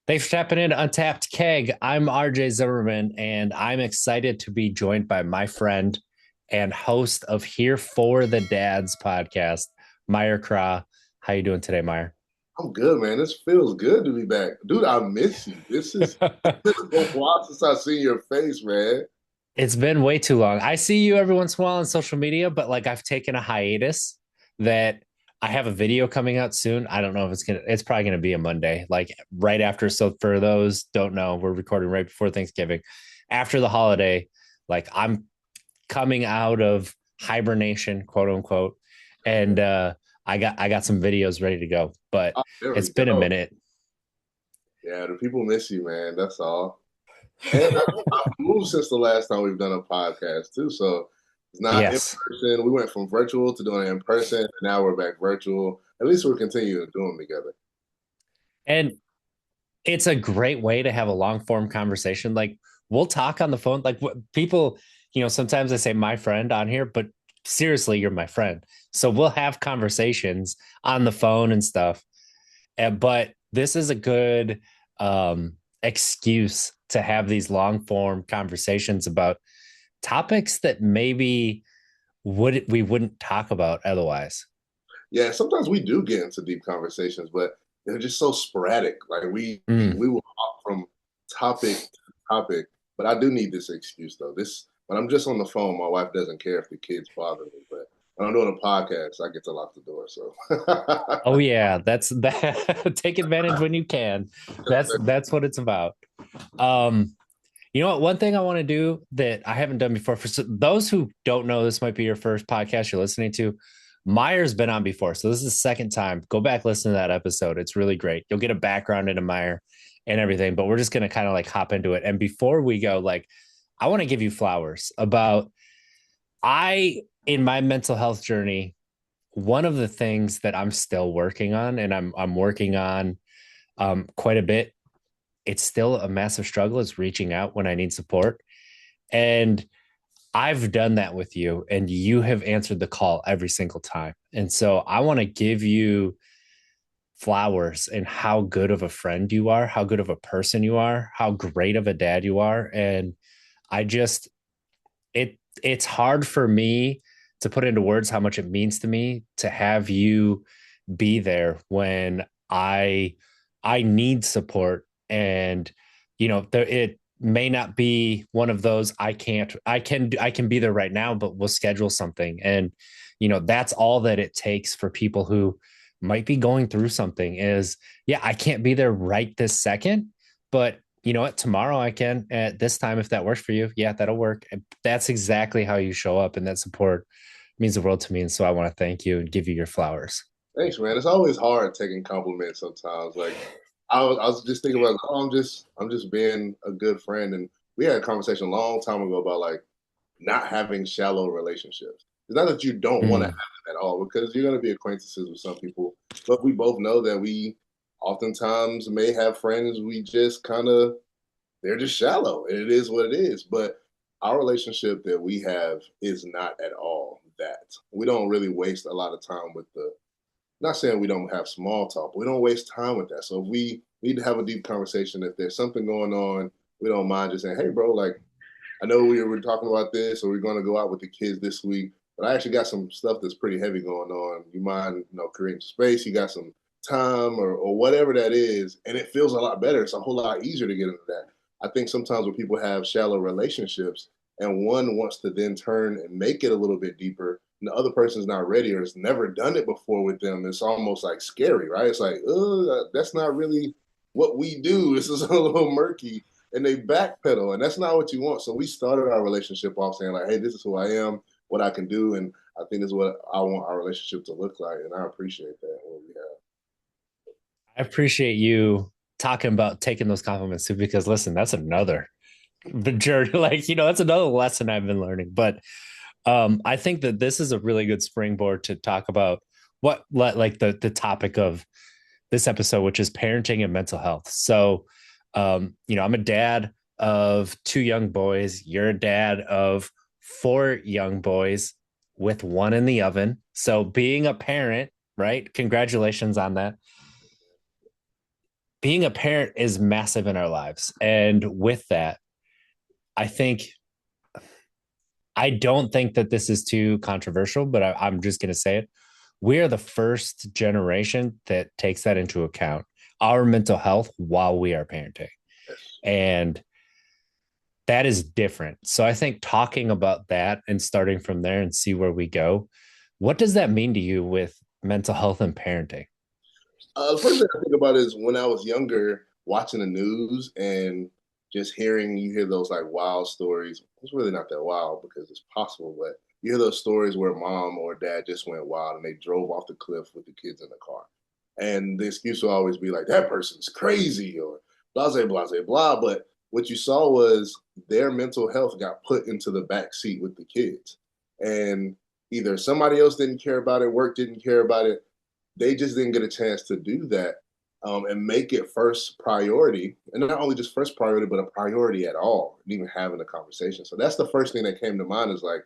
Thanks for tapping in to Untapped Keg. I'm RJ Zimmerman, and I'm excited to be joined by my friend and host of Here for the Dads podcast, Myer Krah. How you doing today, Myer? I'm good, man. This feels good to be back. Dude, I miss you. This is it's been a while since I've seen your face, man. It's been way too long. I see you every once in a while on social media, but like I've taken a hiatus that I have a video coming out soon. I don't know if it's probably gonna be a Monday, like right after. So for those don't know, we're recording right before Thanksgiving. After the holiday, like I'm coming out of hibernation, quote unquote. And I got some videos ready to go, but Oh, there it's we been a go. minute. Yeah, the people miss you, man. That's all. And I've moved since the last time we've done a podcast too. So it's not in Yes. person. We went from virtual to doing it in person, and now we're back virtual. At least we're continuing to do them together. And it's a great way to have a long form conversation. Like we'll talk on the phone. Like what people, sometimes I say my friend on here, but seriously, you're my friend. So we'll have conversations on the phone and stuff. But this is a good excuse to have these long form conversations about topics that maybe we wouldn't talk about otherwise. Yeah, sometimes we do get into deep conversations, but they're just so sporadic. Like we Mm. we will hop from topic to topic. But I do need this excuse though. This when I'm just on the phone, my wife doesn't care if the kids bother me. But when I'm doing a podcast, I get to lock the door. So Oh yeah, that's that. Take advantage when you can. That's what it's about. Um, you know what? One thing I want to do that I haven't done before for those who don't know, this might be your first podcast you're listening to. Meyer's been on before, so this is the second time. Go back listen to that episode. It's really great. You'll get a background into Meyer and everything, but we're just gonna kind of like hop into it. And before we go, like, I want to give you flowers about I in my mental health journey. One of the things that I'm still working on, and I'm working on quite a bit. It's still a massive struggle. Is reaching out when I need support, and I've done that with you, and you have answered the call every single time. And so I want to give you flowers and how good of a friend you are, how good of a person you are, how great of a dad you are. And I just it's hard for me to put into words how much it means to me to have you be there when I need support. And it may not be one of those I can be there right now, but we'll schedule something. And that's all that it takes for people who might be going through something is, yeah, I can't be there right this second, but you know what, tomorrow I can at this time if that works for you. Yeah, that'll work. And that's exactly how you show up, and that support means the world to me. And so I want to thank you and give you your flowers. thanks, man. It's always hard taking compliments sometimes. Like I was just thinking about, oh, I'm just being a good friend, and we had a conversation a long time ago about like not having shallow relationships. It's not that you don't want to have Mm. them at all, because you're going to be acquaintances with some people, but we both know that we oftentimes may have friends we just kind of they're just shallow, and it is what it is. But our relationship that we have is not at all that. We don't really waste a lot of time with the not saying we don't have small talk, but we don't waste time with that. So if we need to have a deep conversation, if there's something going on, we don't mind just saying, "Hey, bro, like I know we were talking about this, or we're going to go out with the kids this week, but I actually got some stuff that's pretty heavy going on. You mind, creating space? You got some time, or whatever that is, and it feels a lot better. It's a whole lot easier to get into that. I think sometimes when people have shallow relationships, and one wants to then turn and make it a little bit deeper, and the other person's not ready or has never done it before with them, it's almost like scary, right? It's like, oh, that's not really what we do. This is a little murky, and they backpedal, and that's not what you want. So we started our relationship off saying like, "Hey, this is who I am, what I can do, and I think this is what I want our relationship to look like." And I appreciate that what we have. I appreciate you talking about taking those compliments too, because listen, that's another journey. Like, that's another lesson I've been learning. But I think that this is a really good springboard to talk about what like the topic of this episode, which is parenting and mental health. So, I'm a dad of two young boys. You're a dad of four young boys with one in the oven. So, being a parent, right? Congratulations on that. being a parent is massive in our lives. And with that, I think I don't think that this is too controversial, but I'm just going to say it. We are the first generation that takes that into account, our mental health while we are parenting. Yes. And that is different. So I think talking about that and starting from there and see where we go. What does that mean to you with mental health and parenting? The first thing I think about is when I was younger, watching the news and just hearing you hear those like wild stories. It's really not that wild because it's possible, but you hear those stories where mom or dad just went wild and they drove off the cliff with the kids in the car. And the excuse will always be like, that person's crazy or blah, blah, blah, blah. But what you saw was their mental health got put into the back seat with the kids. And either somebody else didn't care about it, work didn't care about it, they just didn't get a chance to do that and make it first priority. And not only just first priority, but a priority at all, and even having a conversation. So that's the first thing that came to mind is like,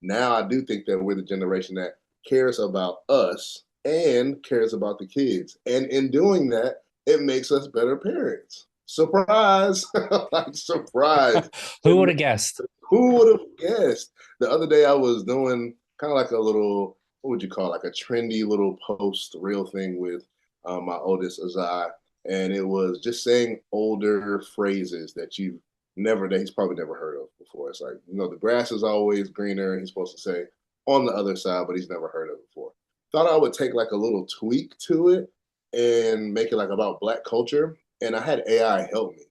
now I do think that we're the generation that cares about us and cares about the kids. And in doing that, it makes us better parents. Surprise! Like, surprise. Who would have guessed? Who would have guessed? The other day I was doing kind of like a little, what would you call it, like a trendy little post real thing with my oldest Azai, and it was just saying older phrases that he's probably never heard of before. It's like, the grass is always greener. He's supposed to say on the other side, but he's never heard of it before. Thought I would take like a little tweak to it and make it like about Black culture, and I had AI help me,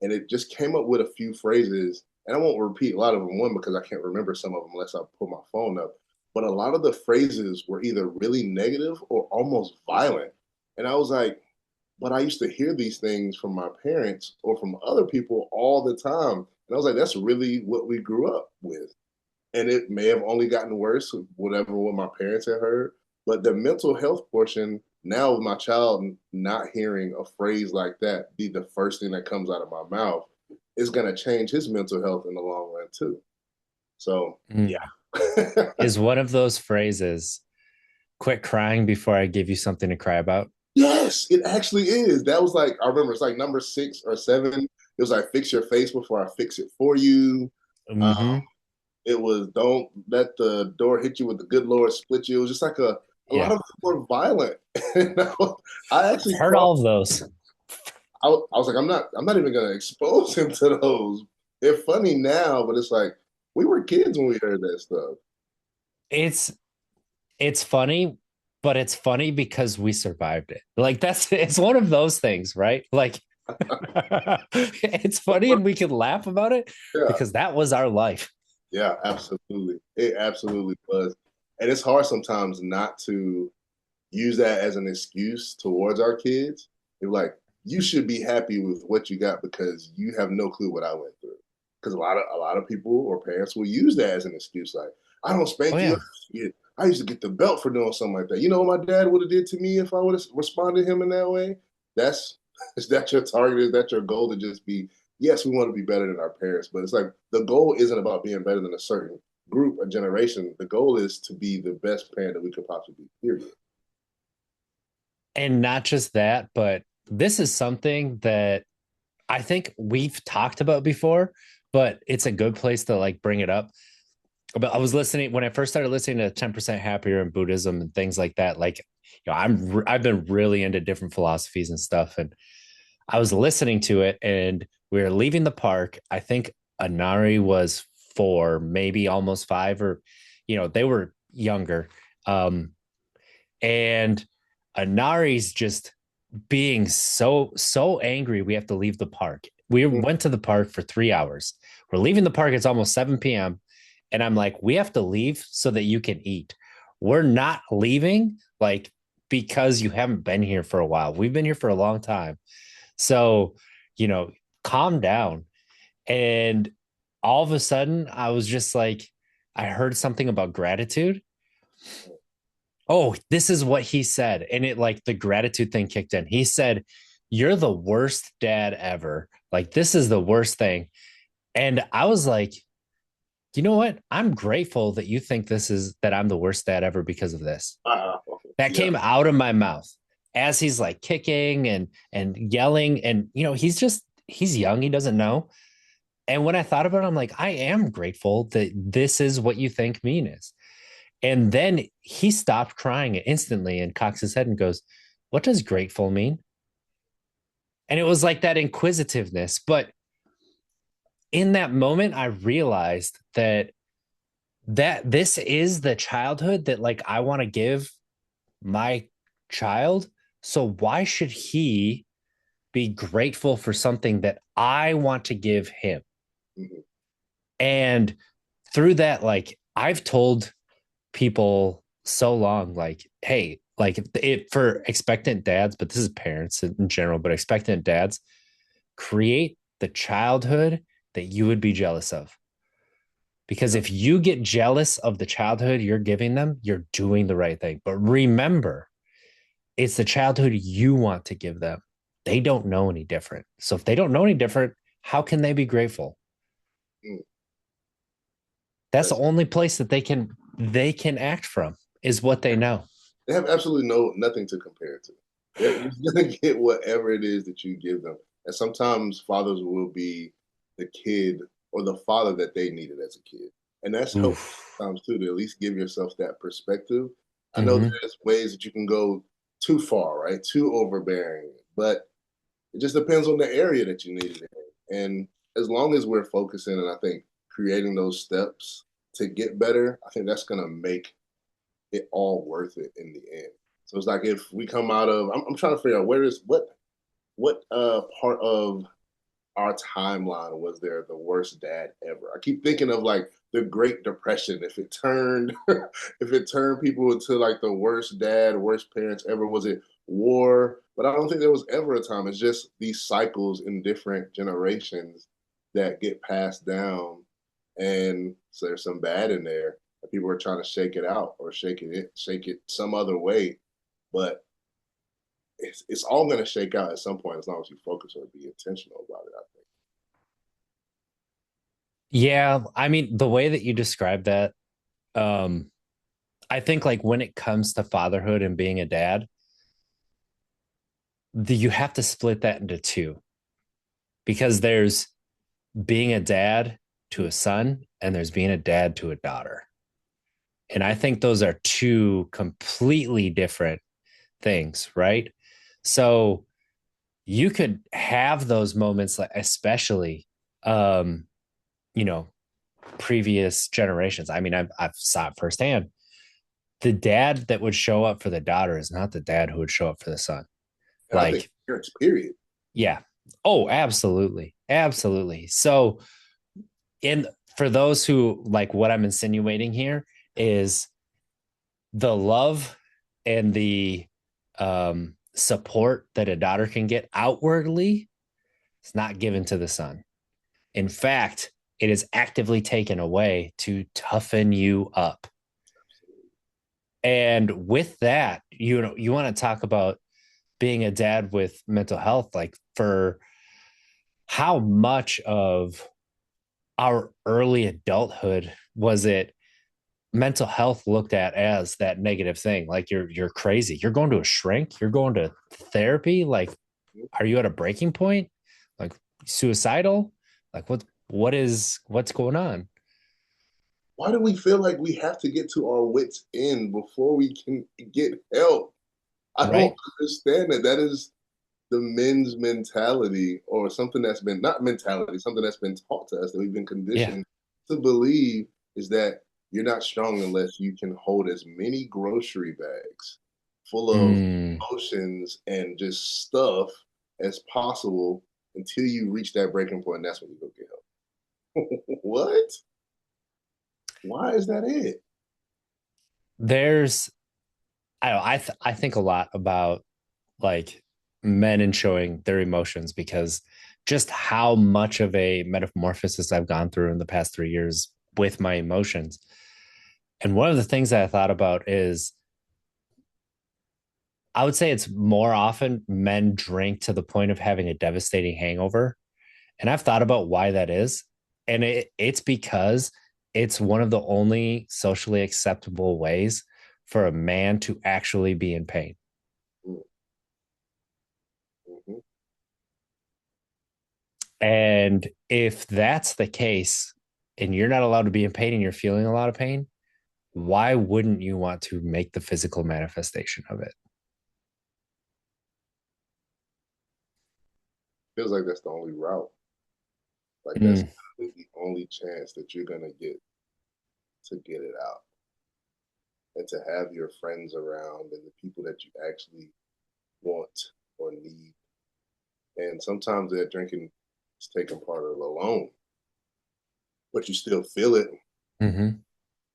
and it just came up with a few phrases, and I won't repeat a lot of them, one, because I can't remember some of them unless I pull my phone up. But a lot of the phrases were either really negative or almost violent. And I was like, but I used to hear these things from my parents or from other people all the time. And I was like, that's really what we grew up with. And it may have only gotten worse with what my parents had heard. But the mental health portion, now with my child not hearing a phrase like that be the first thing that comes out of my mouth, is going to change his mental health in the long run too. So Mm. yeah. Is one of those phrases, quit crying before I give you something to cry about? Yes, it actually is. That was like, I remember it's like number 6 or 7. It was like, fix your face before I fix it for you. Um, Mm-hmm. it was, don't let the door hit you with the good Lord split you. It was just like a lot Yeah. of them were violent. I actually Heard thought, all of those. I was like, I'm not even going to expose him to those. They're funny now, but it's like, we were kids when we heard that stuff. It's it's funny, but it's funny because we survived it. Like it's one of those things, right? Like it's funny and we can laugh about it Yeah. because that was our life. Yeah, absolutely. It absolutely was. And it's hard sometimes not to use that as an excuse towards our kids. They're like, you should be happy with what you got because you have no clue what I went through. Because a lot of people or parents will use that as an excuse, like, I don't Oh spank you. yeah. I used to get the belt for doing something like that. You know what my dad would have did to me if I would have responded to him in that way? That's is that your target? Is that your goal to just be, yes, we want to be better than our parents, but it's like the goal isn't about being better than a certain group or generation. The goal is to be the best parent that we could possibly be, period. And not just that, but this is something that I think we've talked about before, but it's a good place to like bring it up. But I was listening when I first started listening to 10% Happier and Buddhism and things like that. Like, I've been really into different philosophies and stuff, and I was listening to it, and we were leaving the park. I think Anari was 4, maybe almost 5, or they were younger. And Anari's just being so angry we have to leave the park. We went to the park for 3 hours. We're leaving the park. It's almost 7 p.m. And I'm like, we have to leave so that you can eat. We're not leaving like because you haven't been here for a while. We've been here for a long time. So, you know, calm down. And all of a sudden, I was just like, I heard something about gratitude. Oh, this is what he said. And it like the gratitude thing kicked in. He said, you're the worst dad ever. Like, this is the worst thing. And I was like, you know what? I'm grateful that you think that I'm the worst dad ever because of this. Uh, That yeah, came out of my mouth. as he's like kicking and yelling, and he's young, he doesn't know. And when I thought about it, I'm like, I am grateful that this is what you think mean is. And then he stopped crying instantly and cocks his head and goes, "What does grateful mean?" And it was like that inquisitiveness. But in that moment, I realized that this is the childhood that like I want to give my child. So why should he be grateful for something that I want to give him? Mhm. And through that, like I've told people so long, like, hey, like it for expectant dads, but this is parents in general, but expectant dads, create the childhood that you would be jealous of. Because if you get jealous of the childhood you're giving them, you're doing the right thing. But remember, it's the childhood you want to give them. They don't know any different. So if they don't know any different, how can they be grateful? Mm. That's the That's only place that they can act from is what they know. They have absolutely nothing to compare it to. They're just gonna get whatever it is that you give them. And sometimes fathers will be the kid or the father that they needed as a kid. And that's helpful Oof. sometimes too, to at least give yourself that perspective. I know Mm-hmm. there's ways that you can go too far, right? Too overbearing. But it just depends on the area that you need it in. And as long as we're focusing and I think creating those steps to get better, I think that's gonna make it all worth it in the end. So it's like if we come out of, I'm trying to figure out where is what part of our timeline was there the worst dad ever. I keep thinking of like the Great Depression. If it turned if it turned people into like the worst dad, worst parents ever, was it war? But I don't think there was ever a time. It's just these cycles in different generations that get passed down. And so there's some bad in there. And people are trying to shake it out or shake it some other way. But it's all going to shake out at some point as long as you focus or be intentional about it, I think. Yeah, I mean, the way that you describe that, um, I think like when it comes to fatherhood and being a dad, you have to split that into two because there's being a dad to a son and there's being a dad to a daughter. And I think those are two completely different things, right? So you could have those moments, like especially, um, you know, previous generations. I mean, I've saw it firsthand. The dad that would show up for the daughter is not the dad who would show up for the son. And I think Like, parents, period. yeah. Oh, absolutely. Absolutely. So, in for those who like what I'm insinuating here is the love and the support that a daughter can get outwardly is not given to the son. In fact, it is actively taken away to toughen you up. And with that, you want to talk about being a dad with mental health, like for how much of our early adulthood was it mental health looked at as that negative thing, like you're crazy, you're going to a shrink, you're going to therapy, like are you at a breaking point, like suicidal, like what's going on? Why do we feel like we have to get to our wits end before we can get help? I don't Right. understand that. That is the men's mentality, or something that's been not mentality, something that's been taught to us that we've been Yeah. conditioned to believe is that you're not strong unless you can hold as many grocery bags full of Mm. emotions and just stuff as possible until you reach that breaking point. And that's when you go get help. What? Why is that it? There's I think a lot about like men and showing their emotions because just how much of a metamorphosis I've gone through in the past 3 years with my emotions. And one of the things that I thought about is I would say it's more often men drink to the point of having a devastating hangover. And I've thought about why that is. And it's because it's one of the only socially acceptable ways for a man to actually be in pain. And if that's the case, and you're not allowed to be in pain and you're feeling a lot of pain, why wouldn't you want to make the physical manifestation of it? Feels like that's the only route. Like that's Mm, the only chance that you're gonna get to get it out and to have your friends around and the people that you actually want or need. And sometimes that drinking is taking part of it alone, but you still feel it mm-hmm.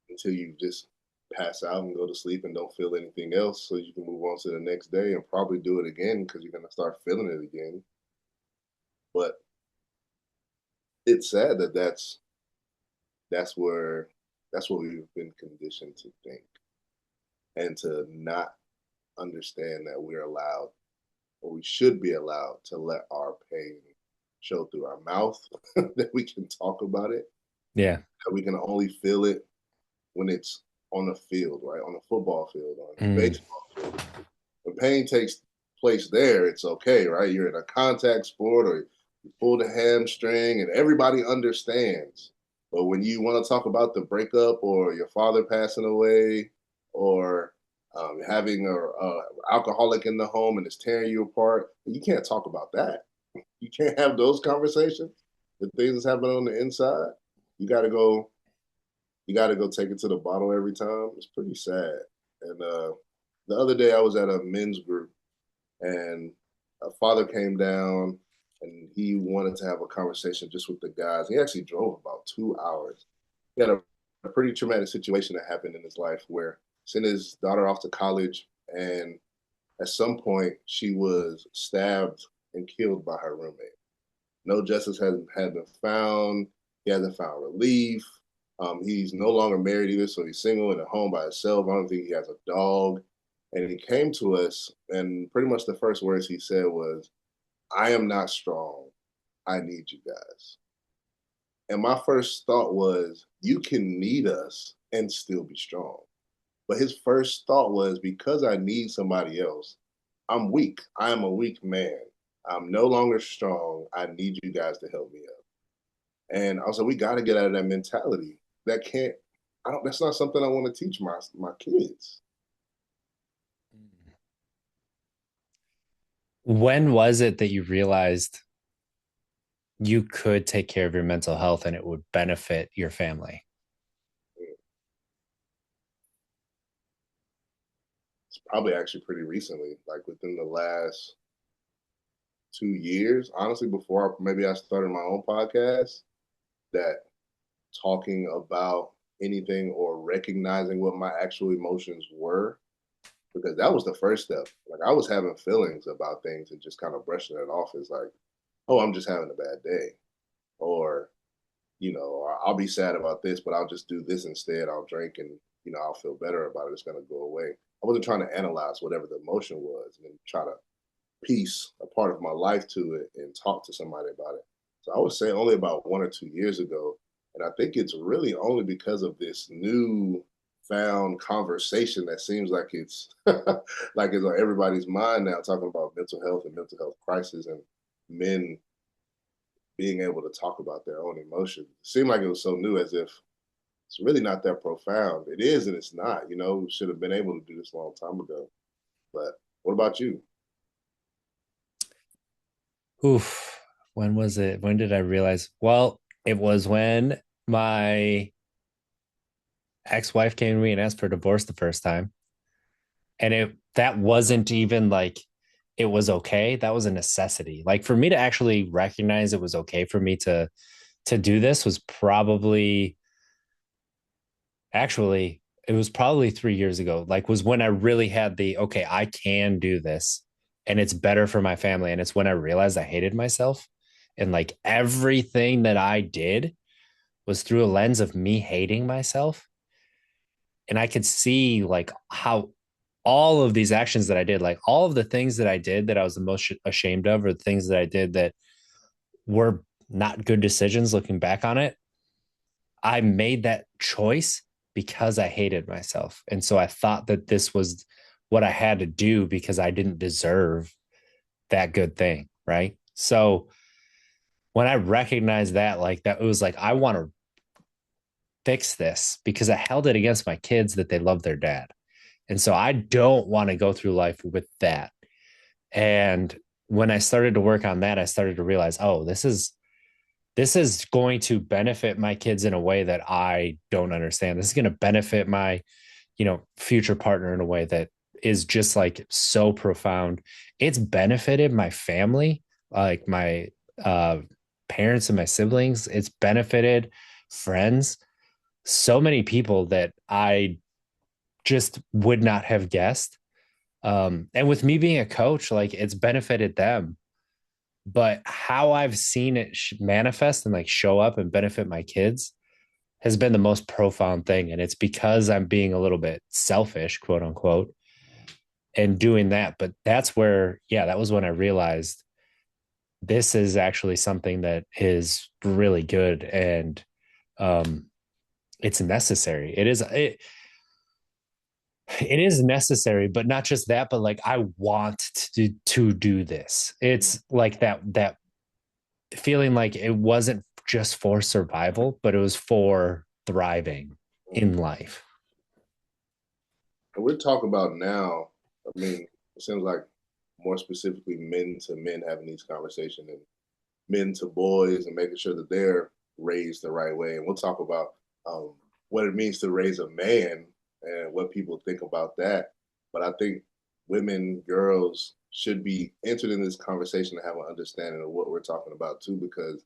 until you just pass out and go to sleep and don't feel anything else, so you can move on to the next day and probably do it again because you're going to start feeling it again. But it's sad that that's where that's what we've been conditioned to think, and to not understand that we're allowed, or we should be allowed, to let our pain show through our mouth, that we can talk about it, Yeah. that we can only feel it when it's on the field, right? On the football field, on the Mm, baseball field. When pain takes place there, it's okay, right? You're in a contact sport, or you pull the hamstring and everybody understands. But when you want to talk about the breakup, or your father passing away, or having a alcoholic in the home and it's tearing you apart, you can't talk about that. You can't have those conversations. The things that's happening on the inside, you got to go. You got to go take it to the bottle every time. It's pretty sad. And the other day, I was at a men's group, and a father came down and he wanted to have a conversation just with the guys. He actually drove about 2 hours. He had a pretty traumatic situation that happened in his life where sent his daughter off to college, and at some point she was stabbed and killed by her roommate. No justice had been found. He hasn't found relief. He's no longer married either, so he's single and at home by himself. I don't think he has a dog. And he came to us, and pretty much the first words he said was, "I am not strong. I need you guys." And my first thought was, you can need us and still be strong. But his first thought was, because I need somebody else, I'm weak. I am a weak man. I'm no longer strong. I need you guys to help me up. And I was like, we got to get out of that mentality. That can't, I don't, that's not something I want to teach my kids. when was it that you realized you could take care of your mental health and it would benefit your family? It's probably actually pretty recently, like within the last 2 years, honestly, before maybe I started my own podcast, that talking about anything or recognizing what my actual emotions were, because that was the first step. Like, I was having feelings about things and just kind of brushing it off as like, oh, I'm just having a bad day. Or, I'll be sad about this, but I'll just do this instead. I'll drink, and, I'll feel better about it. It's going to go away. I wasn't trying to analyze whatever the emotion was and then try to piece a part of my life to it and talk to somebody about it. So I would say only about 1 or 2 years ago. And I think it's really only because of this new found conversation that seems like it's like it's on everybody's mind now, talking about mental health and mental health crisis, and men being able to talk about their own emotions. It seemed like it was so new, as if it's really not that profound. It is and it's not. We should have been able to do this a long time ago. But what about you? Oof. When was it? When did I realize? Well, it was when my ex-wife came to me and asked for a divorce the first time. And that wasn't even like it was okay. That was a necessity. Like for me to actually recognize it was okay for me to do this was probably actually it was probably 3 years ago. Like was when I really had the okay, I can do this and it's better for my family. And it's when I realized I hated myself. And like everything that I did was through a lens of me hating myself. And I could see like how all of these actions that I did, like all of the things that I did that I was the most ashamed of, or the things that I did that were not good decisions looking back on it, I made that choice because I hated myself. And so I thought that this was what I had to do because I didn't deserve that good thing. Right. So when I recognized that, like that, it was like, I want to fix this because I held it against my kids that they love their dad. And so I don't want to go through life with that. And when I started to work on that, I started to realize, oh, this is going to benefit my kids in a way that I don't understand. This is going to benefit my, future partner in a way that is just like so profound. It's benefited my family, like my uh parents and my siblings. It's benefited friends, so many people that I just would not have guessed. And with me being a coach, like it's benefited them. But how I've seen it manifest and like show up and benefit my kids has been the most profound thing. And it's because I'm being a little bit selfish, quote unquote, and doing that. But that's where, yeah, that was when I realized this is actually something that is really good, and um it's necessary. It is necessary, but not just that, but like I want to do this. It's like that feeling like it wasn't just for survival, but it was for thriving in life. And we're talking about now, I mean, it seems like more specifically men to men having these conversations and men to boys and making sure that they're raised the right way. And we'll talk about what it means to raise a man and what people think about that. But I think women, girls should be entered in this conversation to have an understanding of what we're talking about too, because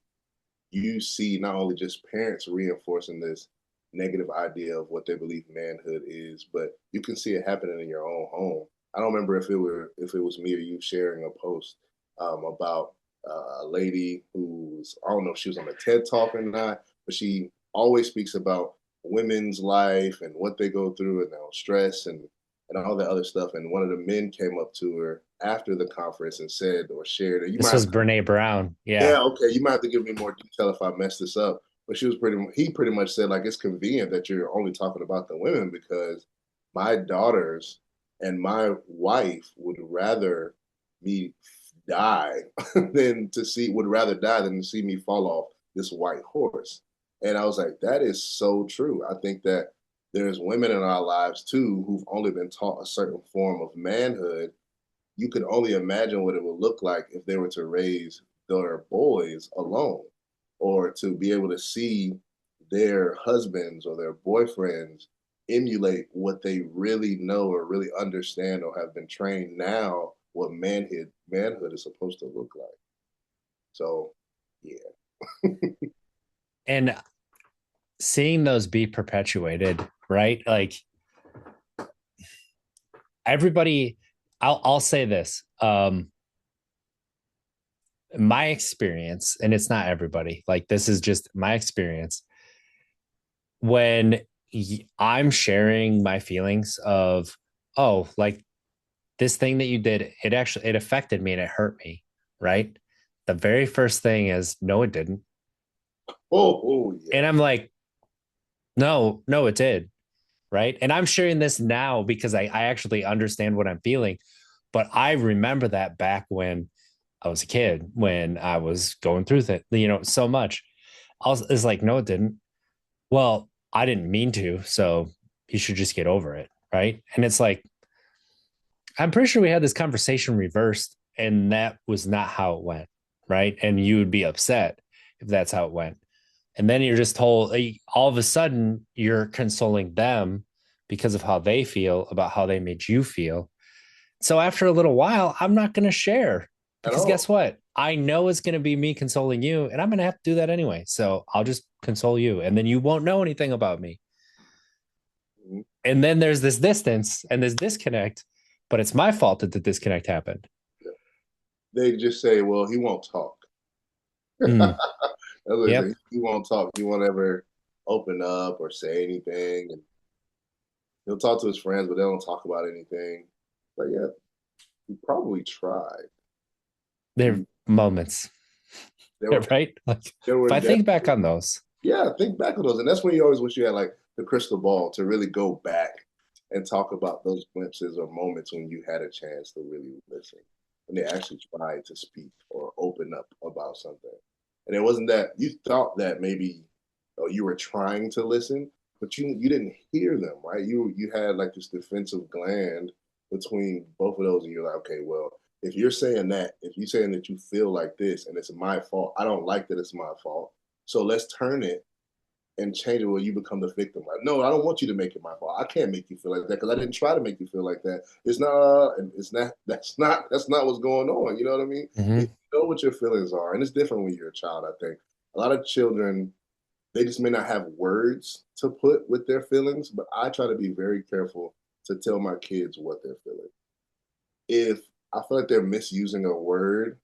you see not only just parents reinforcing this negative idea of what they believe manhood is, but you can see it happening in your own home. I don't remember if it was me or you sharing a post about a lady who's, I don't know if she was on a TED talk or not, but she always speaks about women's life and what they go through and stress and all that other stuff. And one of the men came up to her after the conference and said or shared, or you This might, was Brene Brown. yeah, Yeah. okay. You might have to give me more detail if I mess this up. But he pretty much said like it's convenient that you're only talking about the women because my daughters and my wife would rather me die would rather die than to see me fall off this white horse. And I was like, that is so true. I think that there's women in our lives too who've only been taught a certain form of manhood. You can only imagine what it would look like if they were to raise their boys alone or to be able to see their husbands or their boyfriends emulate what they really know or really understand or have been trained now what manhood is supposed to look like. So yeah. And seeing those be perpetuated, right? Like everybody, I'll say this. My experience, and it's not everybody, like this is just my experience. When I'm sharing my feelings of, oh, like this thing that you did, it affected me and it hurt me, right? The very first thing is, no, it didn't. Oh And yeah. I'm like, no, no, it did. Right. And I'm sharing this now because I actually understand what I'm feeling. But I remember that back when I was a kid, when I was going through that, so much. It's like, no, it didn't. Well, I didn't mean to. So you should just get over it. Right. And it's like, I'm pretty sure we had this conversation reversed, and that was not how it went. Right. And you would be upset if that's how it went. And then you're just told, all of a sudden you're consoling them because of how they feel about how they made you feel. So after a little while, I'm not going to share At because guess all. what? I know it's going to be me consoling you, and I'm going to have to do that anyway. So I'll just console you, and then you won't know anything about me. Mm-hmm. And then there's this distance and this disconnect, but it's my fault that the disconnect happened. Yeah. They just say, well, he won't talk. Mm, Otherwise, yep. he won't talk. He won't ever open up or say anything. And he'll talk to his friends, but they don't talk about anything. But yeah, he probably tried. They're He, moments, there were right? Like there if were I think back definitely, on those, yeah. Think back on those, and that's when you always wish you had like the crystal ball to really go back and talk about those glimpses or moments when you had a chance to really listen, when they actually tried to speak or open up about something. And it wasn't that you thought that maybe you were trying to listen, but you didn't hear them, right? You had like this defensive gland between both of those, and you're like, okay, well, if you're saying that, if you're saying that you feel like this and it's my fault, I don't like that it's my fault. So let's turn it and change it where you become the victim. Like, no, I don't want you to make it my fault. I can't make you feel like that because I didn't try to make you feel like that. It's not, that's not what's going on. You know what I mean? Mm-hmm. You know what your feelings are. And it's different when you're a child, I think. A lot of children, they just may not have words to put with their feelings, but I try to be very careful to tell my kids what they're feeling. If I feel like they're misusing a word,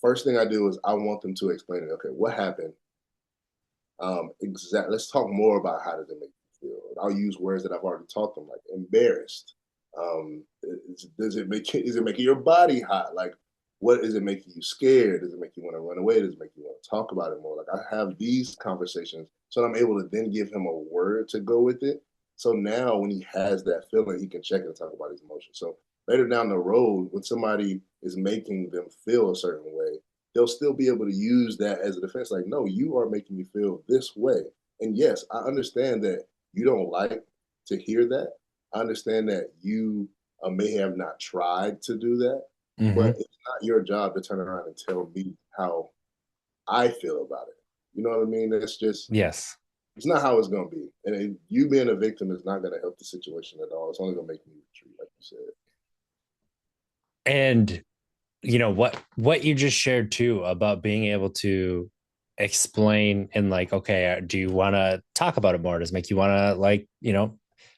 first thing I do is I want them to explain it. Okay, what happened? Exactly. Let's talk more about how does it make you feel. I'll use words that I've already taught them, like embarrassed. Does it make is it making your body hot? Like, what is it making you scared? Does it make you want to run away? Does it make you want to talk about it more? Like, I have these conversations, so I'm able to then give him a word to go with it. So now, when he has that feeling, he can check and talk about his emotions. So later down the road, when somebody is making them feel a certain way, they'll still be able to use that as a defense. Like, no, you are making me feel this way. And yes, I understand that you don't like to hear that. I understand that you may have not tried to do that, but Mm-hmm. it's not your job to turn around and tell me how I feel about it. You know what I mean? It's just, Yes. it's not how it's going to be. And you being a victim is not going to help the situation at all. It's only going to make me retreat, like you said. And what you just shared too about being able to explain and like, okay, do you want to talk about it more? Does it make you want to like,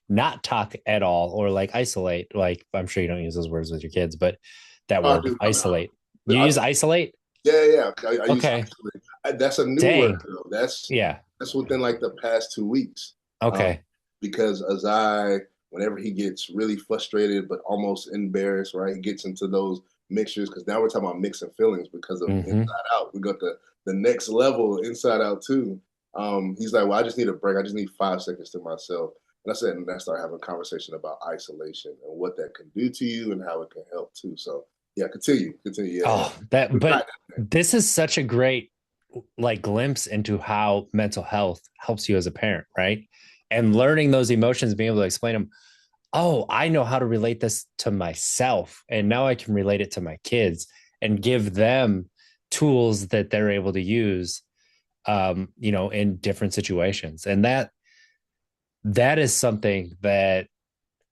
not talk at all or like isolate? Like, I'm sure you don't use those words with your kids, but that I word do. isolate. You I, use isolate? yeah. I use Okay. that's a new word Dang. though. Yeah. That's within like the past 2 weeks. Um, Okay. because whenever he gets really frustrated but almost embarrassed, right? He gets into those mixtures because now we're talking about mixing feelings because of Mm-hmm. Inside Out. We got the next level Inside Out too. He's like, well, I just need a break. I just need 5 seconds to myself. And I said, and I started having a conversation about isolation and what that can do to you and how it can help too. So yeah, continue. Yeah. Oh, but this is such a great like glimpse into how mental health helps you as a parent, right? And learning those emotions, being able to explain them. Oh, I know how to relate this to myself. And now I can relate it to my kids and give them tools that they're able to use in different situations. And that is something that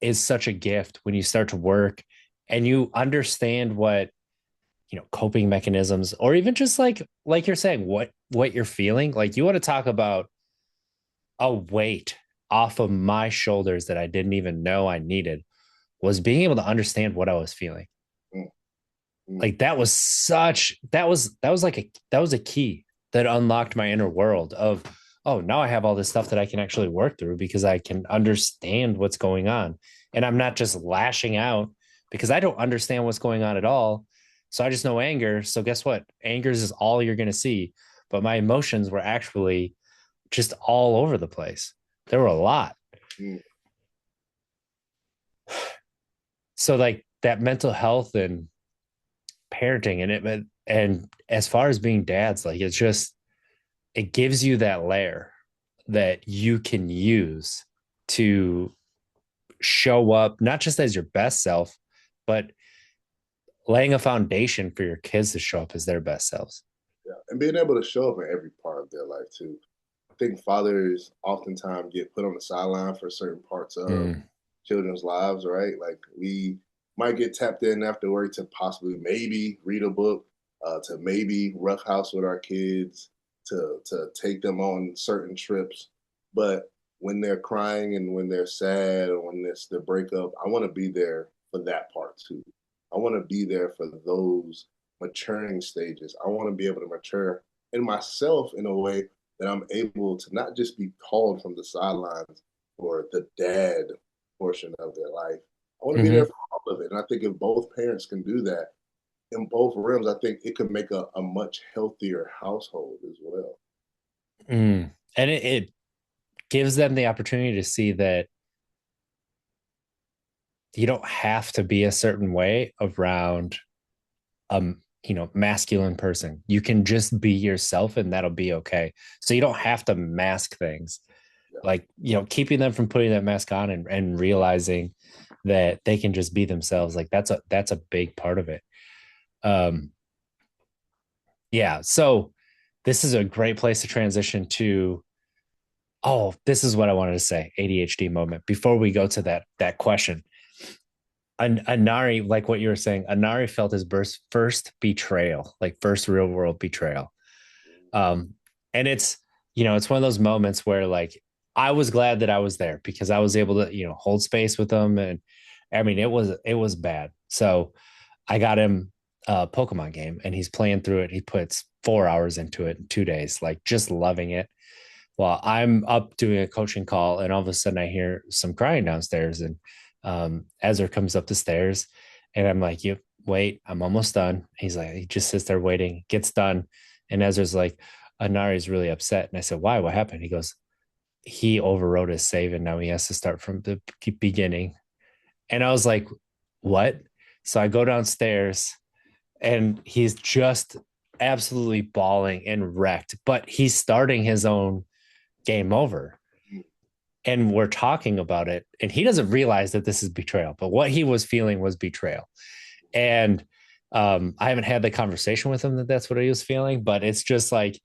is such a gift when you start to work and you understand what coping mechanisms or even just like you're saying what you're feeling. Like, you want to talk about a weight off of my shoulders that I didn't even know I needed was being able to understand what I was feeling. Mm, mm, Like, that was a key that unlocked my inner world of, oh, now I have all this stuff that I can actually work through because I can understand what's going on. And I'm not just lashing out because I don't understand what's going on at all. So I just know anger. So guess what? Anger is all you're going to see. But my emotions were actually just all over the place. There were a lot. mm. So like that mental health and parenting and as far as being dads, like it gives you that layer that you can use to show up not just as your best self, but laying a foundation for your kids to show up as their best selves. Yeah. And being able to show up in every part of their life too. I think fathers oftentimes get put on the sideline for certain parts of Mm. children's lives, right? Like we might get tapped in after work to possibly maybe read a book, to maybe roughhouse with our kids, to take them on certain trips. But when they're crying and when they're sad or when it's their breakup, I want to be there for that part too. I want to be there for those maturing stages. I want to be able to mature in myself in a way that I'm able to not just be called from the sidelines for the dad portion of their life. I want to be there Mm-hmm. for all of it. And I think if both parents can do that in both realms, I think it could make a much healthier household as well. Mm. And it gives them the opportunity to see that you don't have to be a certain way around masculine person. You can just be yourself and that'll be okay. So you don't have to mask things. Yeah. Like, keeping them from putting that mask on and realizing that they can just be themselves. Like that's a big part of it. Um yeah, so this is a great place to transition to. Oh, this is what I wanted to say. ADHD moment. Before we go to that question, Anari, like what you were saying, Anari felt his first betrayal, like first real world betrayal. Um, and it's one of those moments where like I was glad that I was there because I was able to, hold space with him. And I mean, it was bad. So I got him a Pokemon game and he's playing through it. He puts 4 hours into it in 2 days, like just loving it. Well, I'm up doing a coaching call, and all of a sudden I hear some crying downstairs, and Ezra comes up the stairs, and I'm like, "You wait, I'm almost done." He's like, he just sits there waiting, gets done, and Ezra's like, "Anari's really upset," and I said, "Why? What happened?" He goes, "He overwrote his save, and now he has to start from the beginning." And I was like, "What?" So I go downstairs, and he's just absolutely bawling and wrecked, but he's starting his own game over. And we're talking about it, and he doesn't realize that this is betrayal, but what he was feeling was betrayal. And I haven't had the conversation with him that that's what he was feeling, but it's just like,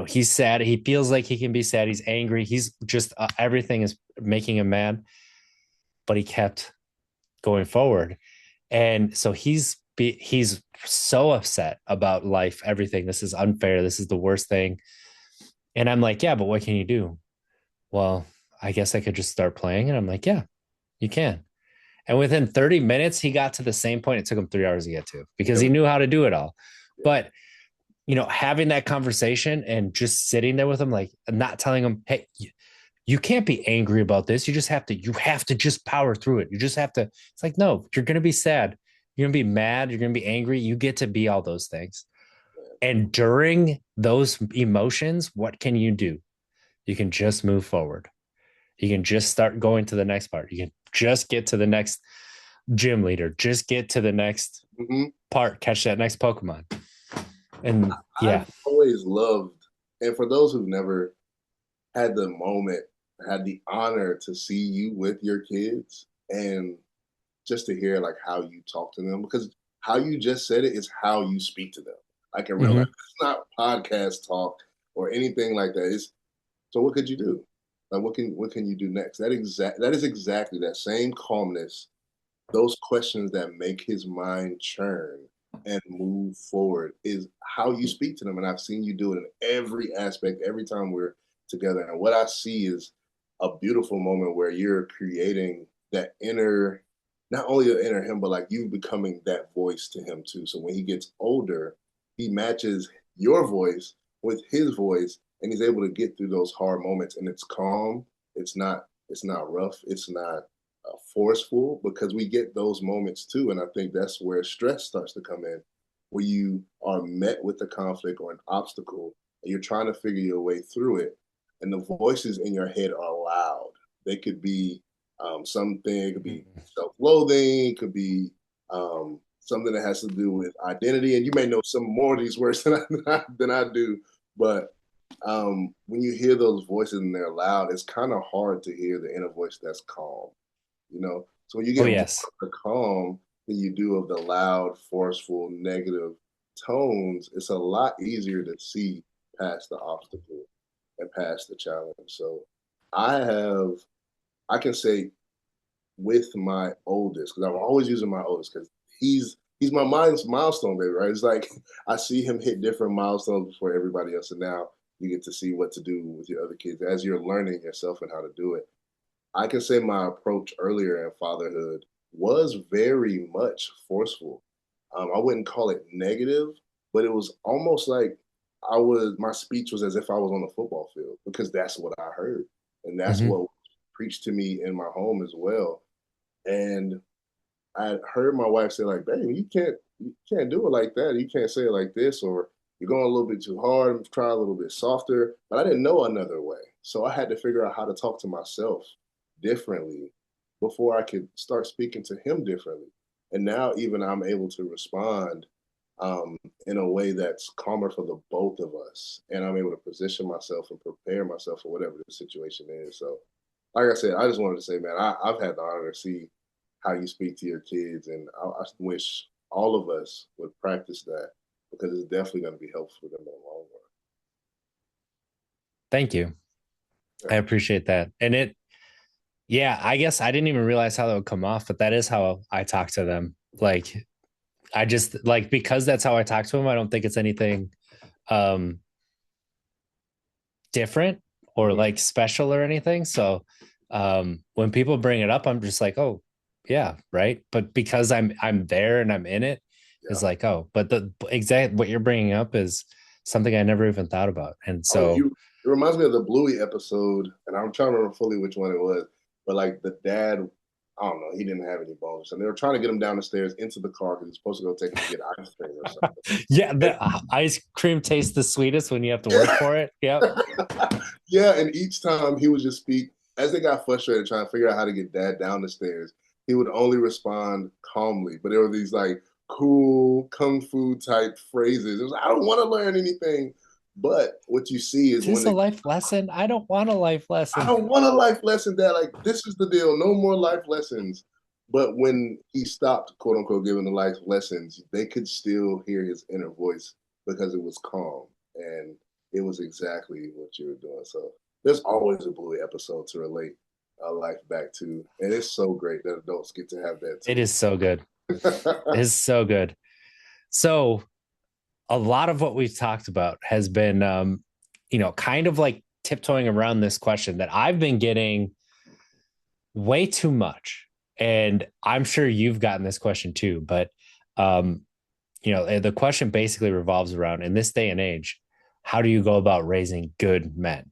he's sad. He feels like he can be sad. He's angry. He's just everything is making him mad, but he kept going forward. And so he's so upset about life, everything. This is unfair. This is the worst thing. And I'm like, yeah, but what can you do? Well, I guess I could just start playing. And I'm like, yeah, you can. And within 30 minutes, he got to the same point it took him 3 hours to get to because he knew how to do it all. But, having that conversation and just sitting there with him, like not telling him, hey, you can't be angry about this. You have to just power through it. You just have to. It's like, no, you're going to be sad. You're going to be mad. You're going to be angry. You get to be all those things. And during those emotions, what can you do? You can just move forward. You can just start going to the next part. You can just get to the next gym leader, just get to the next part, catch that next Pokemon. And yeah. I've always loved, and for those who've never had the moment, had the honor to see you with your kids and just to hear like how you talk to them, because how you just said it is how you speak to them. Like in real life, it's not podcast talk or anything like that. It's so what could you do? Like what can you do next? That is exactly that same calmness, those questions that make his mind churn and move forward is how you speak to them. And I've seen you do it in every aspect, every time we're together. And what I see is a beautiful moment where you're creating that inner, not only the inner him, but like you becoming that voice to him too. So when he gets older, he matches your voice with his voice and he's able to get through those hard moments and it's calm. It's not rough. It's not forceful because we get those moments too. And I think that's where stress starts to come in, where you are met with a conflict or an obstacle and you're trying to figure your way through it. And the voices in your head are loud. They could be something, it could be self loathing, it could be something that has to do with identity. And you may know some more of these words than I do, but when you hear those voices and they're loud, it's kind of hard to hear the inner voice that's calm. So when you Oh get more yes. of the calm than you do of the loud, forceful, negative tones, it's a lot easier to see past the obstacle and past the challenge. So I have, I can say with my oldest, because I'm always using my oldest because he's my mind's milestone baby, right? It's like I see him hit different milestones before everybody else, and now you get to see what to do with your other kids as you're learning yourself and how to do it. I can say my approach earlier in fatherhood was very much forceful. I wouldn't call it negative, but it was almost like my speech was as if I was on the football field because that's what I heard. And that's Mm-hmm. what was preached to me in my home as well. And I heard my wife say, like, babe, you can't do it like that. You can't say it like this, or you're going a little bit too hard, try a little bit softer. But I didn't know another way. So I had to figure out how to talk to myself differently before I could start speaking to him differently. And now even I'm able to respond in a way that's calmer for the both of us. And I'm able to position myself and prepare myself for whatever the situation is. So, like I said, I just wanted to say, man, I've had the honor to see how you speak to your kids. And I wish all of us would practice that because it's definitely going to be helpful for them in the long Thank you. run. I appreciate that. And yeah, I guess I didn't even realize how that would come off, but that is how I talk to them. Like, I just like, because that's how I talk to them, I don't think it's anything um different or Mhm. like special or anything. So when people bring it up, I'm just like, oh yeah, right. But because I'm there and I'm in it, Yeah. is like, oh, but the exact what you're bringing up is something I never even thought about. And Oh, so you. It reminds me of the Bluey episode, and I'm trying to remember fully which one it was. But like the dad, I don't know, he didn't have any bones, and they were trying to get him down the stairs into the car because he's supposed to go take him to get ice cream or something. yeah, And, the ice cream tastes the sweetest when you have to work for it. Yep. yeah, and each time he would just speak as they got frustrated trying to figure out how to get dad down the stairs. He would only respond calmly, but there were these like cool kung fu type phrases. It was I don't want to learn anything, but what you see is Is when this a they life lesson? I don't want a life I lesson. don't want a life lesson, Dad. Like, this is the deal. No more life lessons. But when he stopped, quote unquote, giving the life lessons, they could still hear his inner voice because it was calm. And it was exactly what you were doing. So there's always a Bluey episode to relate life back to. And it's so great that adults get to have that It too. is so good. It is so good. So a lot of what we've talked about has been kind of like tiptoeing around this question that I've been getting way too much. And I'm sure you've gotten this question too, but um, the question basically revolves around in this day and age, how do you go about raising good men?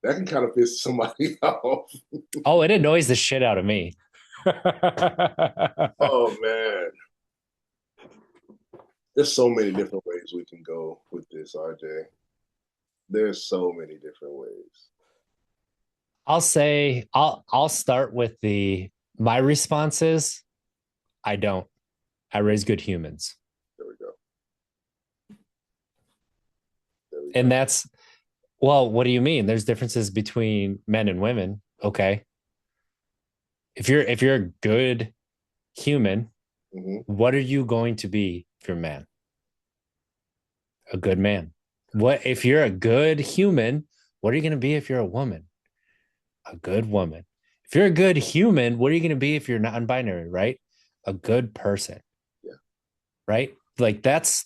That can kind of piss somebody off. Oh, it annoys the shit out of me. Oh, man. There's so many different ways we can go with this, RJ. There's so many different ways. I'll start with the my response is I don't. I raise good humans. There we go. There we And go. that's well, what do you mean? There's differences between men and women. Okay. If you're a good human, Hmm. what are you going to be if you're a man? A good man. What if you're a good human, what are you going to be if you're a woman? A good woman. If you're a good human, what are you going to be if you're non-binary, right? A good person, Yeah. right? Like that's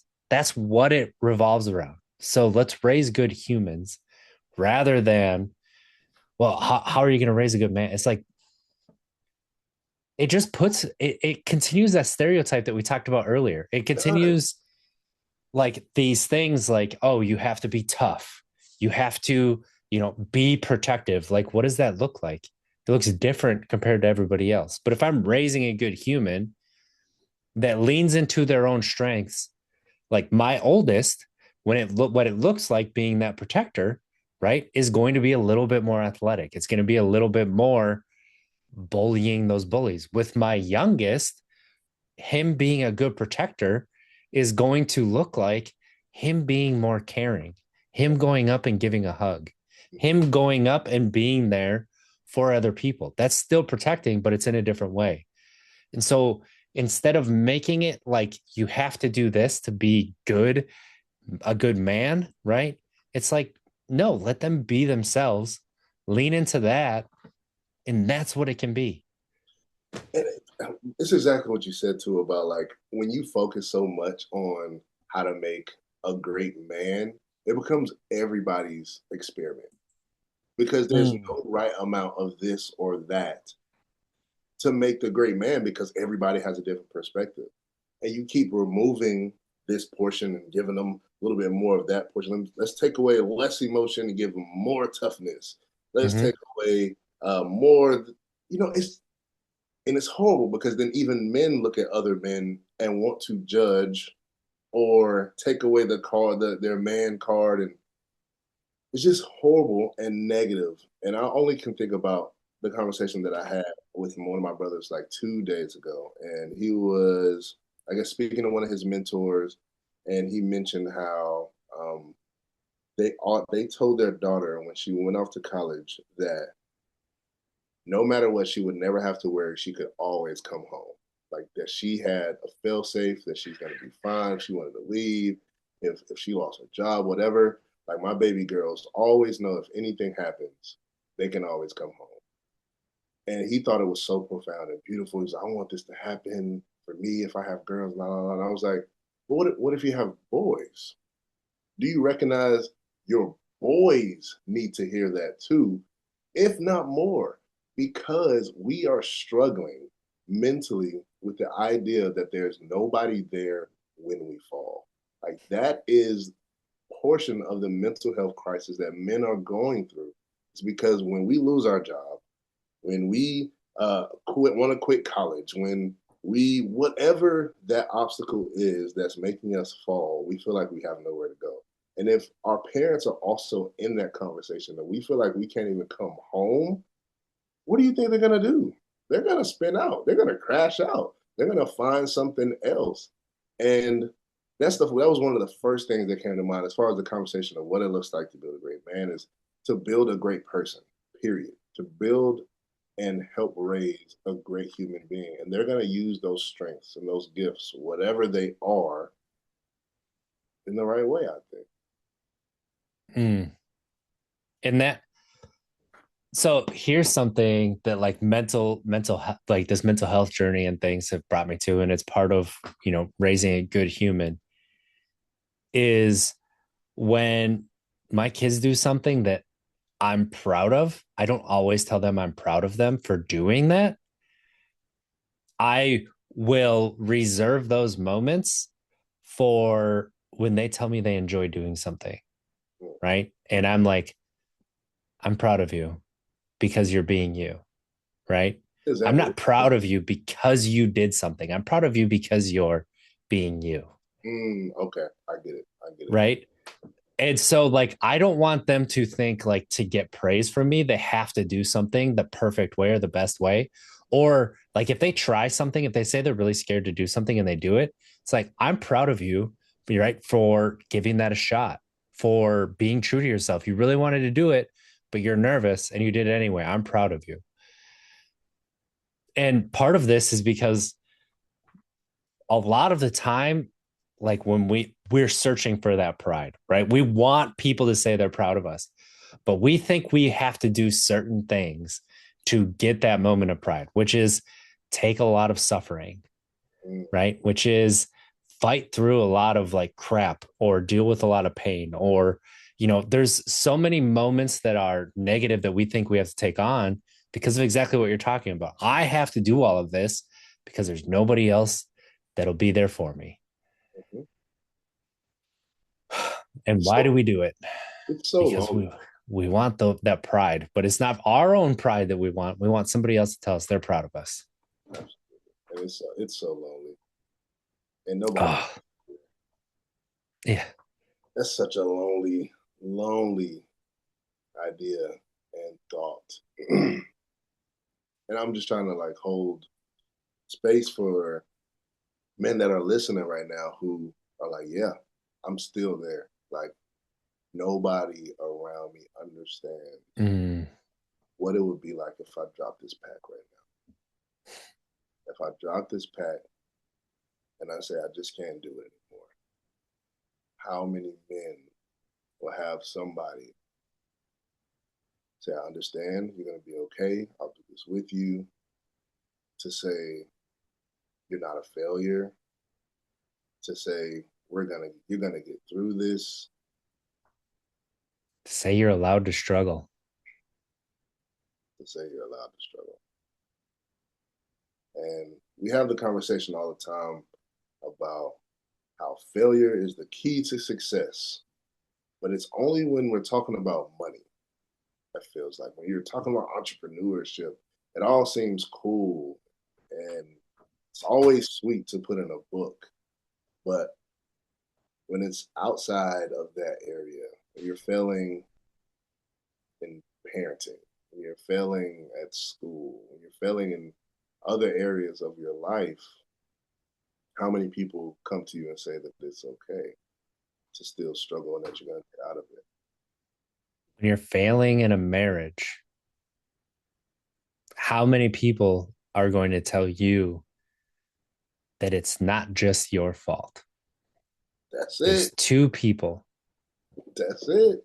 what it revolves around. So let's raise good humans rather than, well, how are you going to raise a good man? It's like it just puts it continues that stereotype that we talked about earlier. It It does. continues like these things like, oh, you have to be tough. You have to, be protective. Like, what does that look like? It looks different compared to everybody else. But if I'm raising a good human that leans into their own strengths, like my oldest, what it looks like being that protector, right, is going to be a little bit more athletic. It's going to be a little bit more bullying those bullies. With my youngest, him being a good protector is going to look like him being more caring, him going up and giving a hug, him going up and being there for other people. That's still protecting, but it's in a different way. And so instead of making it like you have to do this to be good, a good man, right? It's like, no, let them be themselves, lean into that, and that's what it can be. And it's exactly what you said too about like when you focus so much on how to make a great man, it becomes everybody's experiment because there's Mm. no right amount of this or that to make the great man because everybody has a different perspective. And you keep removing this portion and giving them a little bit more of that portion. Let's take away less emotion and give them more toughness. Let's Mm-hmm. take away more, it's and it's horrible because then even men look at other men and want to judge or take away their man card, and it's just horrible and negative. And I only can think about the conversation that I had with one of my brothers like 2 days ago, and he was, I guess, speaking to one of his mentors, and he mentioned how they told their daughter when she went off to college that no matter what, she would never have to worry. She could always come home. Like that, she had a fail safe that she's gonna be fine if she wanted to leave, if she lost her job, whatever. Like my baby girls always know if anything happens, they can always come home. And he thought it was so profound and beautiful. He's like, I want this to happen for me if I have girls, blah, blah, blah. And I was like, well, what if you have boys? Do you recognize your boys need to hear that too, if not more? Because we are struggling mentally with the idea that there's nobody there when we fall. Like that is portion of the mental health crisis that men are going through. It's because when we lose our job, when we want to quit college, when we, whatever that obstacle is that's making us fall, we feel like we have nowhere to go. And if our parents are also in that conversation and we feel like we can't even come home, what do you think they're going to do? They're going to spin out. They're going to crash out. They're going to find something else. And that was one of the first things that came to mind as far as the conversation of what it looks like to build a great man is to build a great person, period. To build and help raise a great human being. And they're going to use those strengths and those gifts, whatever they are, in the right way, I think. Mm. And that, so here's something that like like this mental health journey and things have brought me to, and it's part of, raising a good human is when my kids do something that I'm proud of. I don't always tell them I'm proud of them for doing that. I will reserve those moments for when they tell me they enjoy doing something, right? And I'm like, I'm proud of you because you're being you, right? I'm Exactly. not proud of you because you did something. I'm proud of you because you're being you, Okay, I get it. I get it. right? And so, like, I don't want them to think like to get praise from me, they have to do something the perfect way or the best way. Or like if they try something, if they say they're really scared to do something and they do it, it's like, I'm proud of you, right, for giving that a shot, for being true to yourself. You really wanted to do it, but you're nervous and you did it anyway. I'm proud of you. And part of this is because a lot of the time, like when we're searching for that pride, right? We want people to say they're proud of us, but we think we have to do certain things to get that moment of pride, which is take a lot of suffering, Mm, right? Which is fight through a lot of like crap or deal with a lot of pain, or there's so many moments that are negative that we think we have to take on because of exactly what you're talking about. I have to do all of this because there's nobody else that'll be there for me. mhm. And It's why do so we do it? it's so Because lonely, we want that pride, but it's not our own pride that we want. We want somebody else to tell us they're proud of us. and it's so lonely, and nobody. Oh, yeah. That's such a lonely idea and thought. And I'm just trying to like hold space for men that are listening right now who are like, yeah, I'm still there. Like nobody around me understands Mm. what it would be like if I dropped this pack right now. If I drop this pack and I say I just can't do it anymore, how many men will have somebody say, I understand, you're gonna be okay, I'll do this with you, to say you're not a failure, to say you're gonna get through this, Say you're allowed to struggle. to say you're allowed to struggle. And we have the conversation all the time about how failure is the key to success. But it's only when we're talking about money that feels like when you're talking about entrepreneurship, it all seems cool and it's always sweet to put in a book. But when it's outside of that area, when you're failing in parenting, when you're failing at school, when you're failing in other areas of your life, how many people come to you and say that it's okay to still struggle and that you're going to get out of it? When you're failing in a marriage, how many people are going to tell you that it's not just your fault? That's There's it. two people. That's it.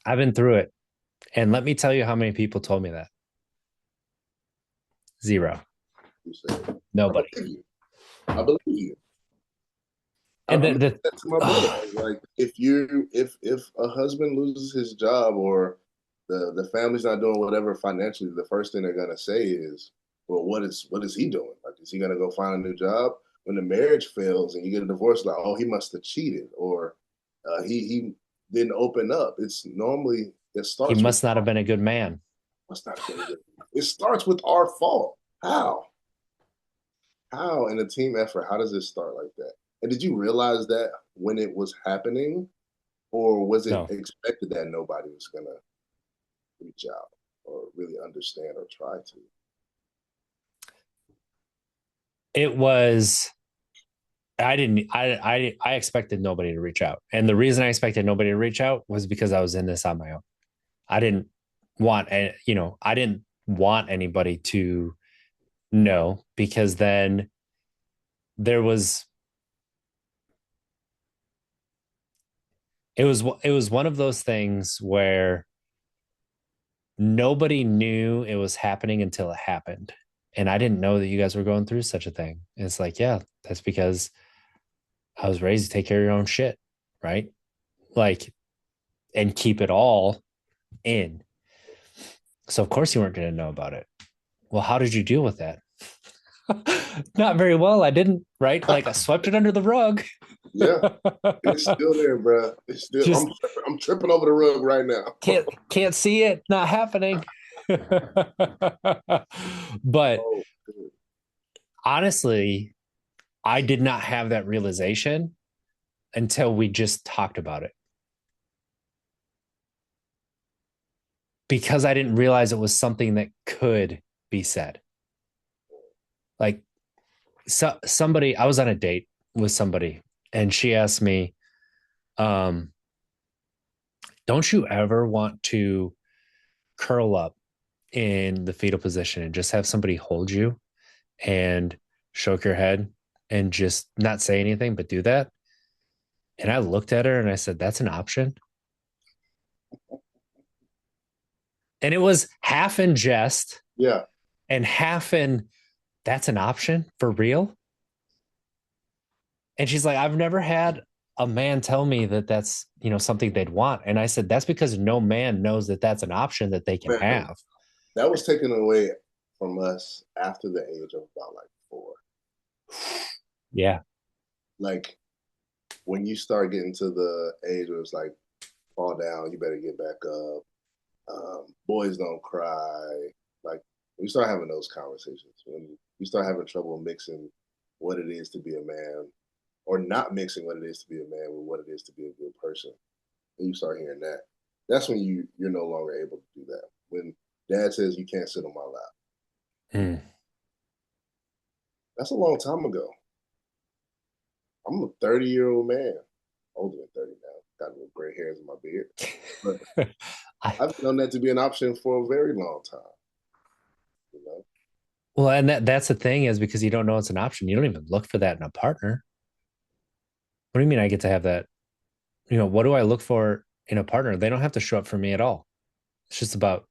I've been through it. And let me tell you how many people told me that. Zero. You said, I Nobody. believe you. I believe you. I And mentioned that to my brother. I was like, if a husband loses his job or the family's not doing whatever financially, the first thing they're gonna say is, well, what is he doing? Like, is he gonna go find a new job? When the marriage fails and you get a divorce, like, oh, he must have cheated or he didn't open up. It's normally it he starts with must not have been a good man. must not have been good. It starts with our fault. How? How in a team effort? How does it start like that? And did you realize that when it was happening, or was it No, expected that nobody was gonna reach out or really understand or try to? it was. I didn't. I expected nobody to reach out, and the reason I expected nobody to reach out was because I was in this on my own. I didn't I didn't want anybody to know because then there was it was one of those things where nobody knew it was happening until it happened. And I didn't know that you guys were going through such a thing. And it's like, yeah, that's because I was raised to take care of your own shit, right? Like, and keep it all in. So of course you weren't going to know about it. Well, how did you deal with that? Not very well. I didn't, right? Like I swept it under the rug. Yeah, it's still there, bro. It's still. Just I'm tripping over the rug right now. can't see it. Not happening. But Oh, honestly, I did not have that realization until we just talked about it because I didn't realize it was something that could be said. Like somebody, I was on a date with somebody and she asked me, um, don't you ever want to curl up in the fetal position and just have somebody hold you and stroke your head and just not say anything, but do that? And I looked at her and I said, that's an option. And it was half in jest yeah. and half in, that's an option for real. And she's like, I've never had a man tell me that that's, something they'd want. And I said, that's because no man knows that that's an option that they can Man, have. that was taken away from us after the age of about like 4. Yeah. Like when you start getting to the age where it's like, fall down, you better get back up. Boys don't cry. Like we start having those conversations, when you start having trouble mixing what it is to be a man, or not mixing what it is to be a man with what it is to be a good person, and you start hearing that, that's when you're no longer able to do that. When dad says you can't sit on my lap, Mm. that's a long time ago. I'm a 30-year-old man, older than 30 now, got little gray hairs in my beard, but I, I've known that to be an option for a very long time. You know, well, and that's the thing is because you don't know it's an option. You don't even look for that in a partner. What do you mean I get to have that? What do I look for in a partner? They don't have to show up for me at all. It's just about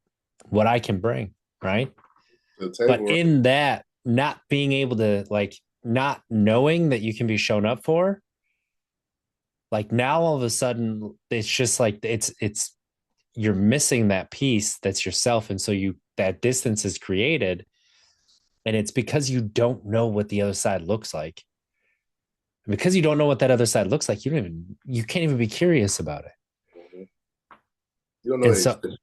what I can bring, right? to the But table. in that, not being able to like not knowing that you can be shown up for, like now all of a sudden it's just like it's you're missing that piece that's yourself. And so that distance is created. And it's because you don't know what the other side looks like. And because you don't know what that other side looks like, you can't even be curious about it. Mm-hmm. You don't know And it so, exists.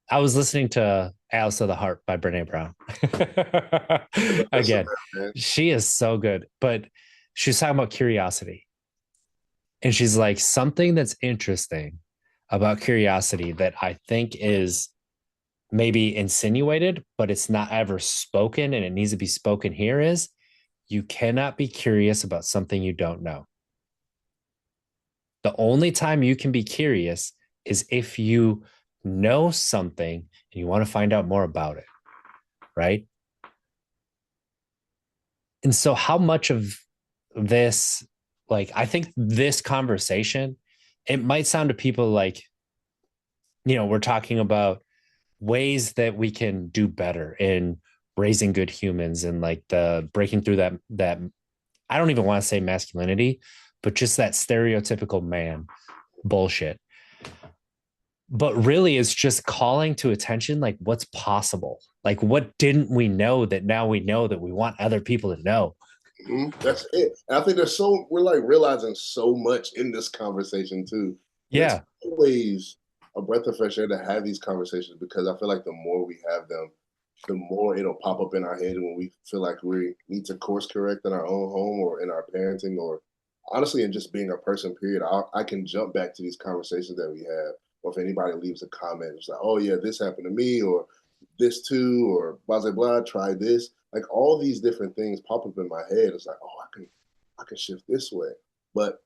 I was listening to Alice of the Heart by Brene Brown. That's a Again, man. she is so good, but she's talking about curiosity. And she's like, something that's interesting about curiosity that I think is maybe insinuated, but it's not ever spoken and it needs to be spoken here is you cannot be curious about something you don't know. The only time you can be curious is if you know something and you want to find out more about it, right? And so, how much of this, like, I think this conversation, it might sound to people like, we're talking about ways that we can do better in raising good humans and like the breaking through that I don't even want to say masculinity, but just that stereotypical man bullshit. But really it's just calling to attention like what's possible. Like what didn't we know that now we know that we want other people to know. That's it. And I think we're like realizing so much in this conversation too. And it's Yeah. always a breath of fresh air to have these conversations because I feel like the more we have them, the more it'll pop up in our head when we feel like we need to course correct in our own home or in our parenting or honestly in just being a person, period. I can jump back to these conversations that we have. Or if anybody leaves a comment, it's like, oh yeah, this happened to me or this too, or blah, blah, blah, try this. Like all these different things pop up in my head. It's like, oh, I can shift this way. But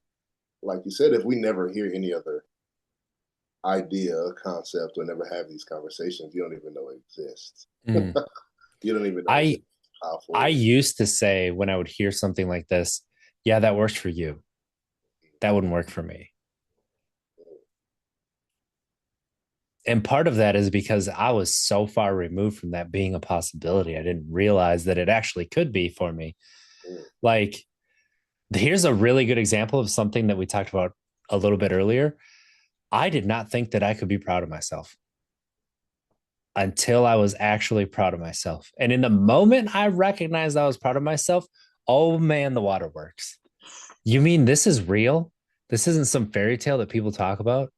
like you said, if we never hear any other idea, concept, or never have these conversations, you don't even know it exists. Mm. You don't even know it's I powerful. I used to say when I would hear something like this, yeah, that works for you. That wouldn't work for me. And part of that is because I was so far removed from that being a possibility. I didn't realize that it actually could be for me. Like, here's a really good example of something that we talked about a little bit earlier. I did not think that I could be proud of myself until I was actually proud of myself. And in the moment I recognized I was proud of myself, oh man, the water works. You mean this is real? This isn't some fairy tale that people talk about?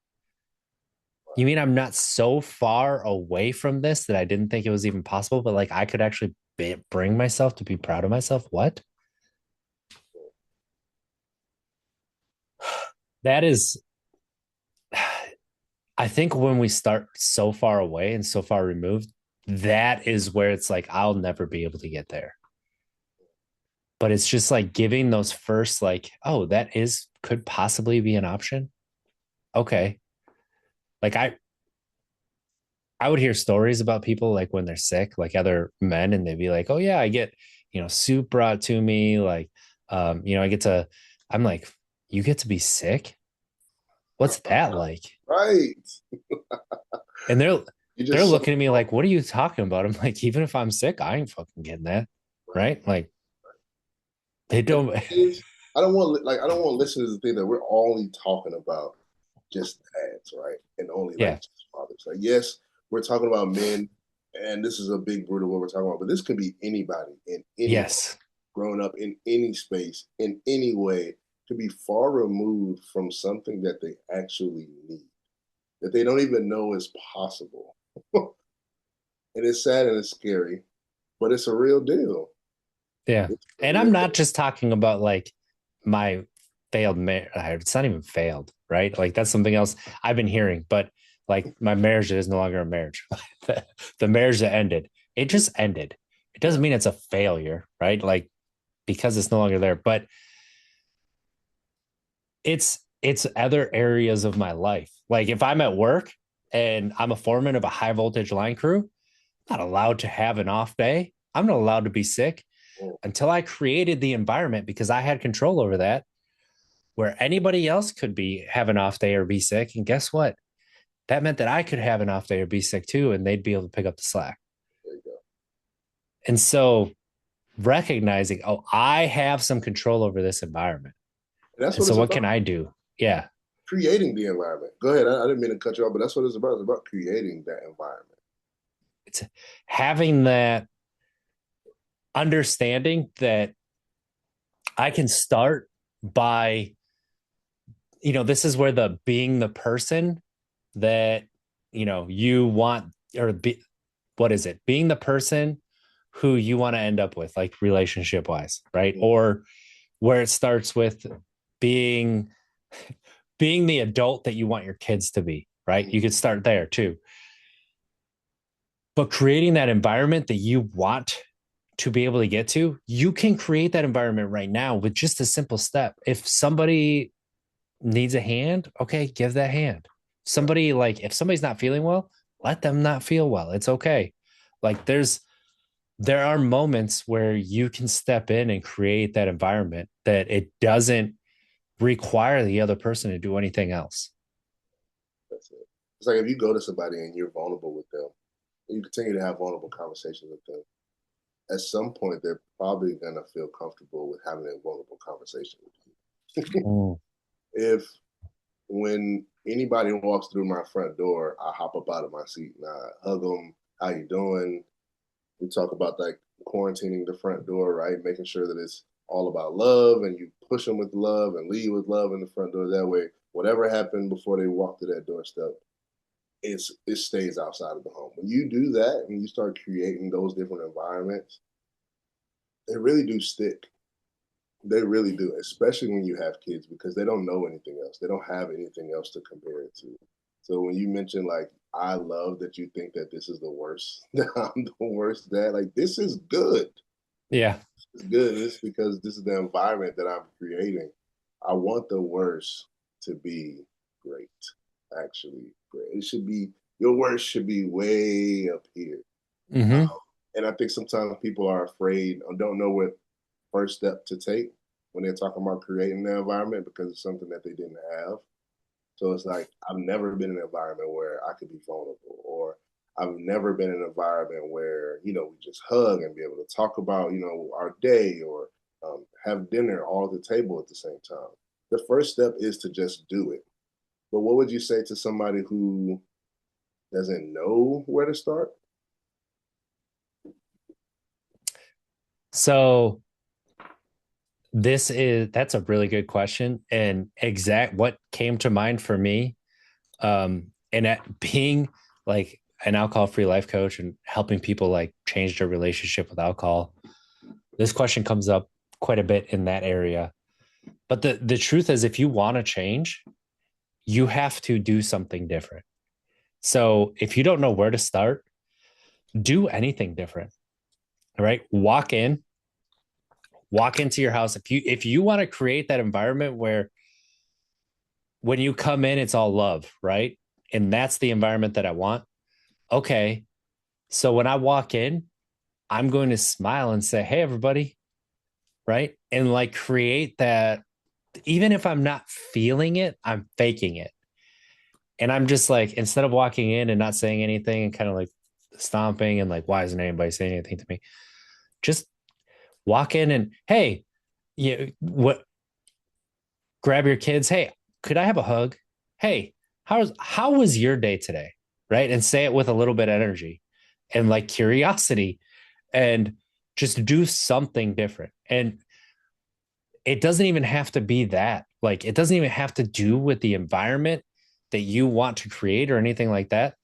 You mean I'm not so far away from this that I didn't think it was even possible, but like I could actually bring myself to be proud of myself? What? That is, I think when we start so far away and so far removed, that is where it's like, I'll never be able to get there. But it's just like giving those first, like, oh, that is, could possibly be an option. Okay. Like I would hear stories about people like when they're sick, like other men, and they'd be like, "Oh yeah, I get, soup brought to me. Like, I get to." I'm like, "You get to be sick? What's that like?" Right. And they're You they're just so looking at me like, "What are you talking about?" I'm like, "Even if I'm sick, I ain't fucking getting that, right. right?" Like they don't. I don't want listeners to think that we're only talking about just dads, right? And only like Yeah. just fathers. Like yes, we're talking about men, and this is a big root of what we're talking about, but this could be anybody in any Yes. growing up in any space, in any way, could be far removed from something that they actually need, that they don't even know is possible. And it's sad and it's scary, but it's a real deal. Yeah. It's a And real I'm not just talking about like my failed marriage. It's not even failed, right? Like that's something else I've been hearing, but like my marriage is no longer a marriage. The marriage that ended, it just ended. It yeah. doesn't mean it's a failure, right? Like because it's no longer there, but it's other areas of my life. Like if I'm at work and I'm a foreman of a high voltage line crew, I'm not allowed to have an off day. I'm not allowed to be sick Mm, until I created the environment because I had control over that where anybody else could be have an off day or be sick. And guess what? That meant that I could have an off day or be sick too, and they'd be able to pick up the slack. there you go. And so recognizing, oh, I have some control over this environment. And that's And what so it's what about. can I do? Yeah. Creating the environment. Go ahead. I didn't mean to cut you off, but that's what it's about. It's about creating that environment. It's having that understanding that I can start by, this is where the being the person that, you want or be, what is it? Being the person who you want to end up with, like relationship wise, right? Mm, Or where it starts with being being the adult that you want your kids to be. right? You could start there too. But creating that environment that you want to be able to get to, you can create that environment right now with just a simple step. If somebody needs a hand, okay, give that hand. Somebody like if somebody's not feeling well, let them not feel well. It's okay. Like there are moments where you can step in and create that environment that it doesn't require the other person to do anything else. That's it. It's like if you go to somebody and you're vulnerable with them, and you continue to have vulnerable conversations with them, at some point they're probably gonna feel comfortable with having a vulnerable conversation with you. Mm. If when anybody walks through my front door, I hop up out of my seat and I hug them. How you doing? We talk about like quarantining the front door, right? Making sure that it's all about love and you push them with love and lead with love in the front door. That way, whatever happened before they walk through that doorstep, it stays outside of the home. When you do that and you start creating those different environments, they really do stick. They really do, especially when you have kids because they don't know anything else. They don't have anything else to compare it to. So when you mention like, I love that you think that this is the worst, that I'm the worst dad. Like this is good. Yeah. It's good. It's because this is the environment that I'm creating. I want the worst to be great. Actually, great. It should be your worst should be way up here. Mm-hmm. And I think sometimes people are afraid or don't know what first step to take when they're talking about creating the environment because it's something that they didn't have. So it's like I've never been in an environment where I could be vulnerable, or I've never been in an environment where we just hug and be able to talk about our day or have dinner all at the table at the same time. The first step is to just do it. But what would you say to somebody who doesn't know where to start? So that's a really good question. And exact what came to mind for me, and at being like an alcohol-free life coach and helping people like change their relationship with alcohol, this question comes up quite a bit in that area. But the truth is, if you want to change, you have to do something different. So if you don't know where to start, do anything different. All right. Walk into your house. If you want to create that environment where when you come in, it's all love, right? And that's the environment that I want. Okay. So when I walk in, I'm going to smile and say, hey, everybody. Right. And like create that, even if I'm not feeling it, I'm faking it. And I'm just like, instead of walking in and not saying anything and kind of like stomping and like, why isn't anybody saying anything to me? Just walk in and, hey, what, grab your kids. Hey, could I have a hug? Hey, how was your day today? Right. And say it with a little bit of energy and like curiosity and just do something different. And it doesn't even have to be that. Like it doesn't even have to do with the environment that you want to create or anything like that.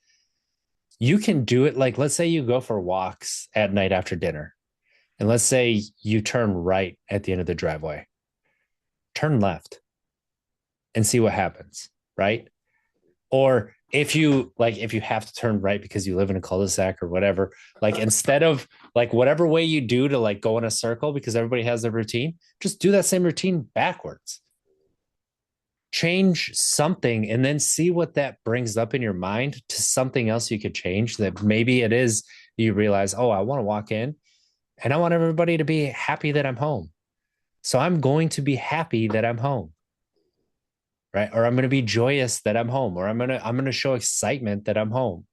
You can do it like, let's say you go for walks at night after dinner. And let's say you turn right at the end of the driveway, turn left and see what happens. Right. Or if you have to turn right because you live in a cul-de-sac or whatever, like instead of like whatever way you do to like go in a circle because everybody has their routine, just do that same routine backwards. Change something and then see what that brings up in your mind to something else you could change. That maybe it is you realize, oh, I want to walk in and I want everybody to be happy that I'm home. So I'm going to be happy that I'm home. Right. Or I'm going to be joyous that I'm home, or I'm going to show excitement that I'm home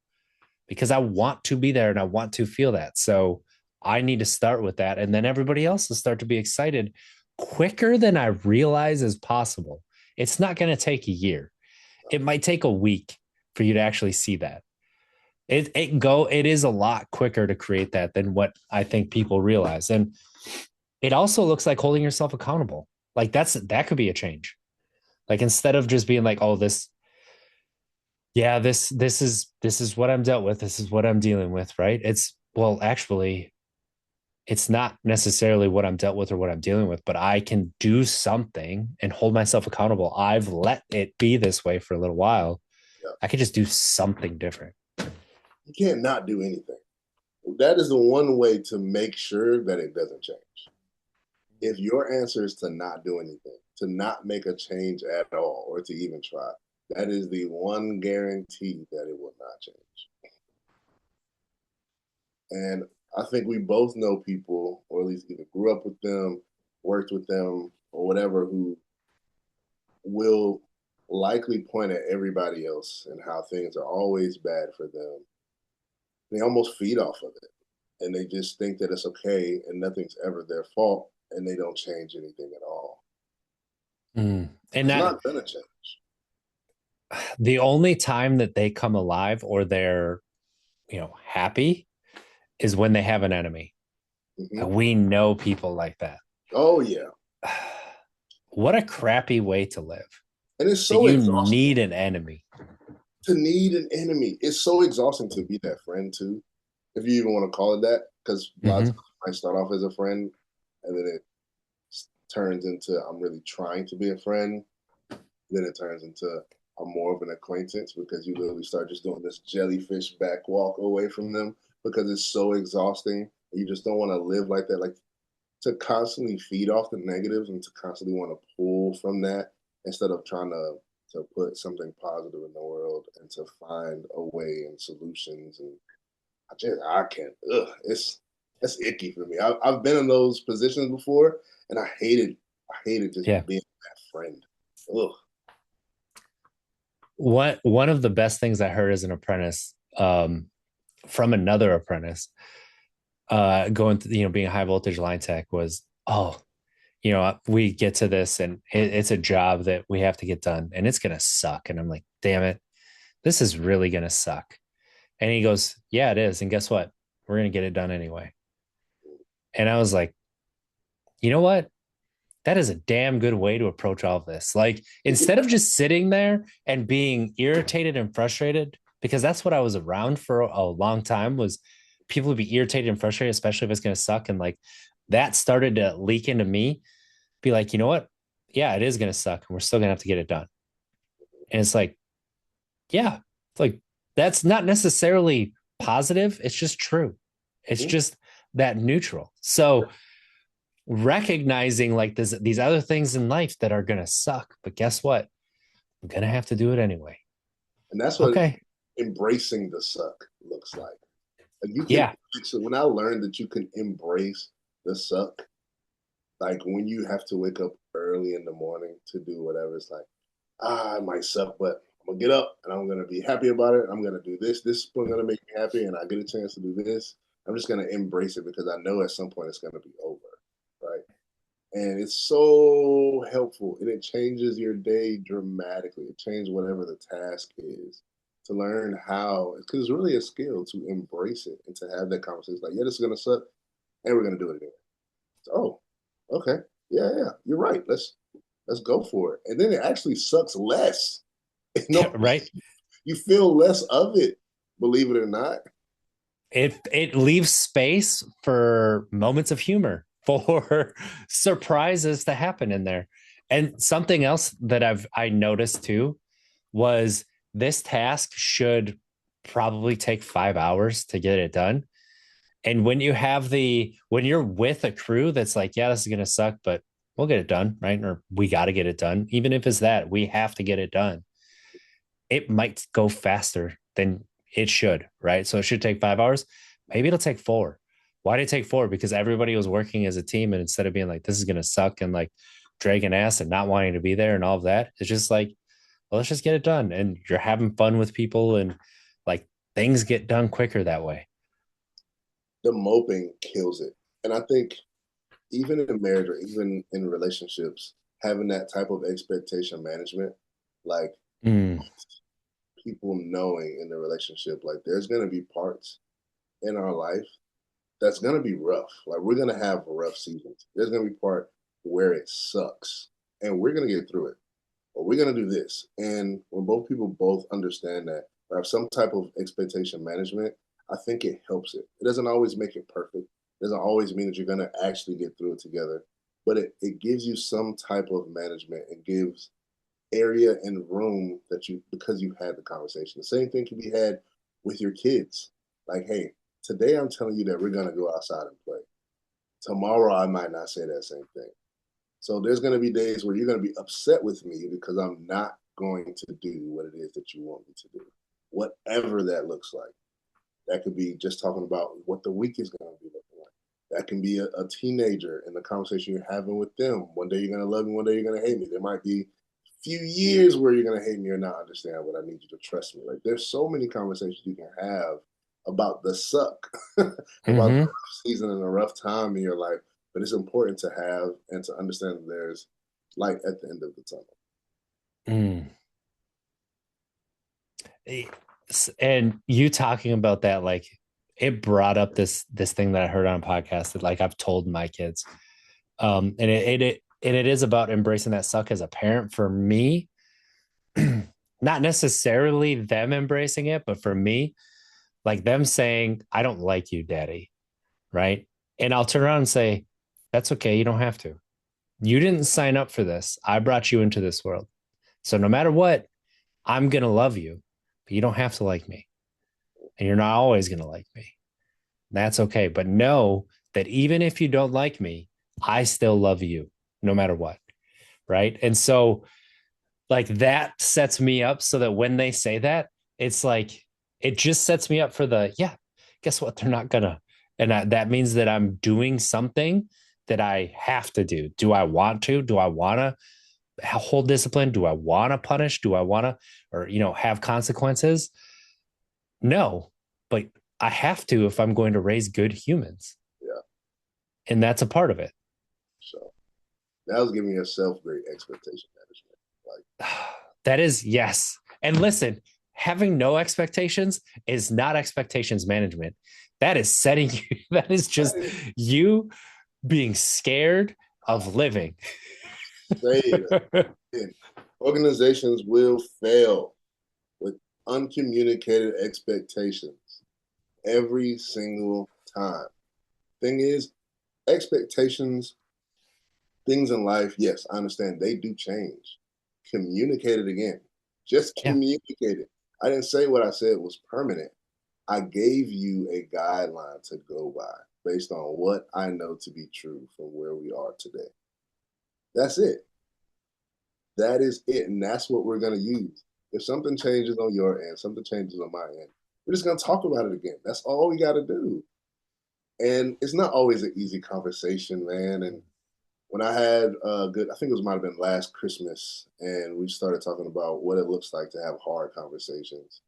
because I want to be there and I want to feel that. So I need to start with that. And then everybody else will start to be excited quicker than I realize is possible. It's not going to take a year. It might take a week for you to actually see that. It is a lot quicker to create that than what I think people realize. And it also looks like holding yourself accountable. Like that could be a change. Like instead of just being like, oh, this is what I'm dealt with. This is what I'm dealing with, right? Actually, it's not necessarily what I'm dealt with or what I'm dealing with, but I can do something and hold myself accountable. I've let it be this way for a little while. Yeah. I could just do something different. You can't not do anything. That is the one way to make sure that it doesn't change. If your answer is to not do anything, to not make a change at all, or to even try, that is the one guarantee that it will not change. And I think we both know people, or at least either grew up with them, worked with them, or whatever, who will likely point at everybody else and how things are always bad for them. They almost feed off of it. And they just think that it's okay and nothing's ever their fault, and they don't change anything at all. And It's that not gonna change. the only time that they come alive or they're, happy is when they have an enemy. Mm-hmm. We know people like that. Oh yeah, What a crappy way to live. and it's That so you exhausting need an enemy. to need an enemy. It's so exhausting to be that friend too, if you even want to call it that, because a lot of times Mm-hmm. I start off as a friend, and then it turns into I'm really trying to be a friend. Then it turns into I'm more of an acquaintance because you literally start just doing this jellyfish back walk away from them because it's so exhausting. You just don't want to live like that. Like to constantly feed off the negatives and to constantly want to pull from that instead of trying to put something positive in the world and to find a way and solutions. And I can't. It's icky for me. I've been in those positions before, and I hated just Yeah. being that friend. Ugh. One of the best things I heard as an apprentice, from another apprentice, going to, being a high voltage line tech was, oh, we get to this and it's a job that we have to get done and it's going to suck. And I'm like, damn it, this is really going to suck. And he goes, yeah, it is. And guess what? We're going to get it done anyway. And I was like, you know what? That is a damn good way to approach all of this. Like, instead of just sitting there and being irritated and frustrated, because that's what I was around for a long time, was people would be irritated and frustrated, especially if it's going to suck. And like that started to leak into me, be like, you know what? Yeah, it is going to suck and we're still going to have to get it done. And it's like, yeah, it's like that's not necessarily positive. It's just true. It's just that neutral. So recognizing like these other things in life that are going to suck, but guess what? I'm going to have to do it anyway. And that's what Okay. embracing the suck looks like. Like you can, Yeah. so when I learned that you can embrace the suck, like when you have to wake up early in the morning to do whatever, it's like, it might suck, but I'm gonna get up and I'm gonna be happy about it. I'm gonna do this. This is gonna make me happy, and I get a chance to do this. I'm just gonna embrace it because I know at some point it's gonna be over, right? And it's so helpful, and it changes your day dramatically. It changes whatever the task is to learn how, because it's really a skill to embrace it and to have that conversation. Like, yeah, this is gonna suck, and we're gonna do it anyway. So, oh, okay, yeah, yeah, you're right. Let's go for it. And then it actually sucks less. Right. You feel less of it, believe it or not. It leaves space for moments of humor, for surprises to happen in there. And something else that I noticed too was this task should probably take 5 hours to get it done. And when you're with a crew that's like, yeah, this is gonna suck, but we'll get it done, right? Or we got to get it done, even if it's that we have to get it done. It might go faster than it should, right? So it should take 5 hours. Maybe it'll take 4. Why did it take 4? Because everybody was working as a team, and instead of being like, this is gonna suck and like dragging ass and not wanting to be there and all of that, it's just like, well, let's just get it done. And you're having fun with people, and like things get done quicker that way. The moping kills it. And I think even in marriage or even in relationships, having that type of expectation management, like Mm, people knowing in the relationship, like there's going to be parts in our life that's going to be rough. Like we're going to have rough seasons. There's going to be part where it sucks and we're going to get through it. Or we're going to do this. And when both people both understand that or have some type of expectation management, I think it helps it. It doesn't always make it perfect. It doesn't always mean that you're going to actually get through it together, but it gives you some type of management. It gives area and room that you, because you had the conversation. The same thing can be had with your kids. Like, hey, today I'm telling you that we're gonna go outside and play. Tomorrow I might not say that same thing. So there's gonna be days where you're gonna be upset with me because I'm not going to do what it is that you want me to do, whatever that looks like. That could be just talking about what the week is going to be looking like. That can be a teenager and the conversation you're having with them. One day you're going to love me, one day you're going to hate me. There might be a few years where you're going to hate me or not understand, but I need you to trust me. Like there's so many conversations you can have about the suck, about the Mm-hmm. rough season and a rough time in your life. But it's important to have and to understand that there's light at the end of the tunnel. Mm. And you talking about that, like it brought up this thing that I heard on a podcast that like I've told my kids. And it is about embracing that suck as a parent for me. Not necessarily them embracing it, but for me, like them saying, I don't like you, daddy. Right. And I'll turn around and say, that's okay. You don't have to. You didn't sign up for this. I brought you into this world. So no matter what, I'm going to love you, but you don't have to like me. And you're not always going to like me. That's okay. But know that even if you don't like me, I still love you no matter what. Right. And so, like, that sets me up so that when they say that, it's like, it just sets me up for the, yeah, guess what? They're not gonna. And that means that I'm doing something that I have to do. Do I want to? Do I want to hold discipline? Do I want to punish? Do I want to, or, have consequences? No, but I have to if I'm going to raise good humans. Yeah. And that's a part of it. So that was giving yourself great expectation management. Like, That is, yes. And listen, having no expectations is not expectations management. That is setting you, that is just you being scared of living. say it. Organizations will fail with uncommunicated expectations every single time. Thing is, expectations, things in life, yes, I understand they do change. Communicate it again. Just Yeah. communicate it. I didn't say what I said was permanent. I gave you a guideline to go by based on what I know to be true from where we are today. That's it. That is it. And that's what we're going to use. If something changes on your end, something changes on my end, we're just going to talk about it again. That's all we got to do. And it's not always an easy conversation, man. And when I had I think it might have been last Christmas, and we started talking about what it looks like to have hard conversations.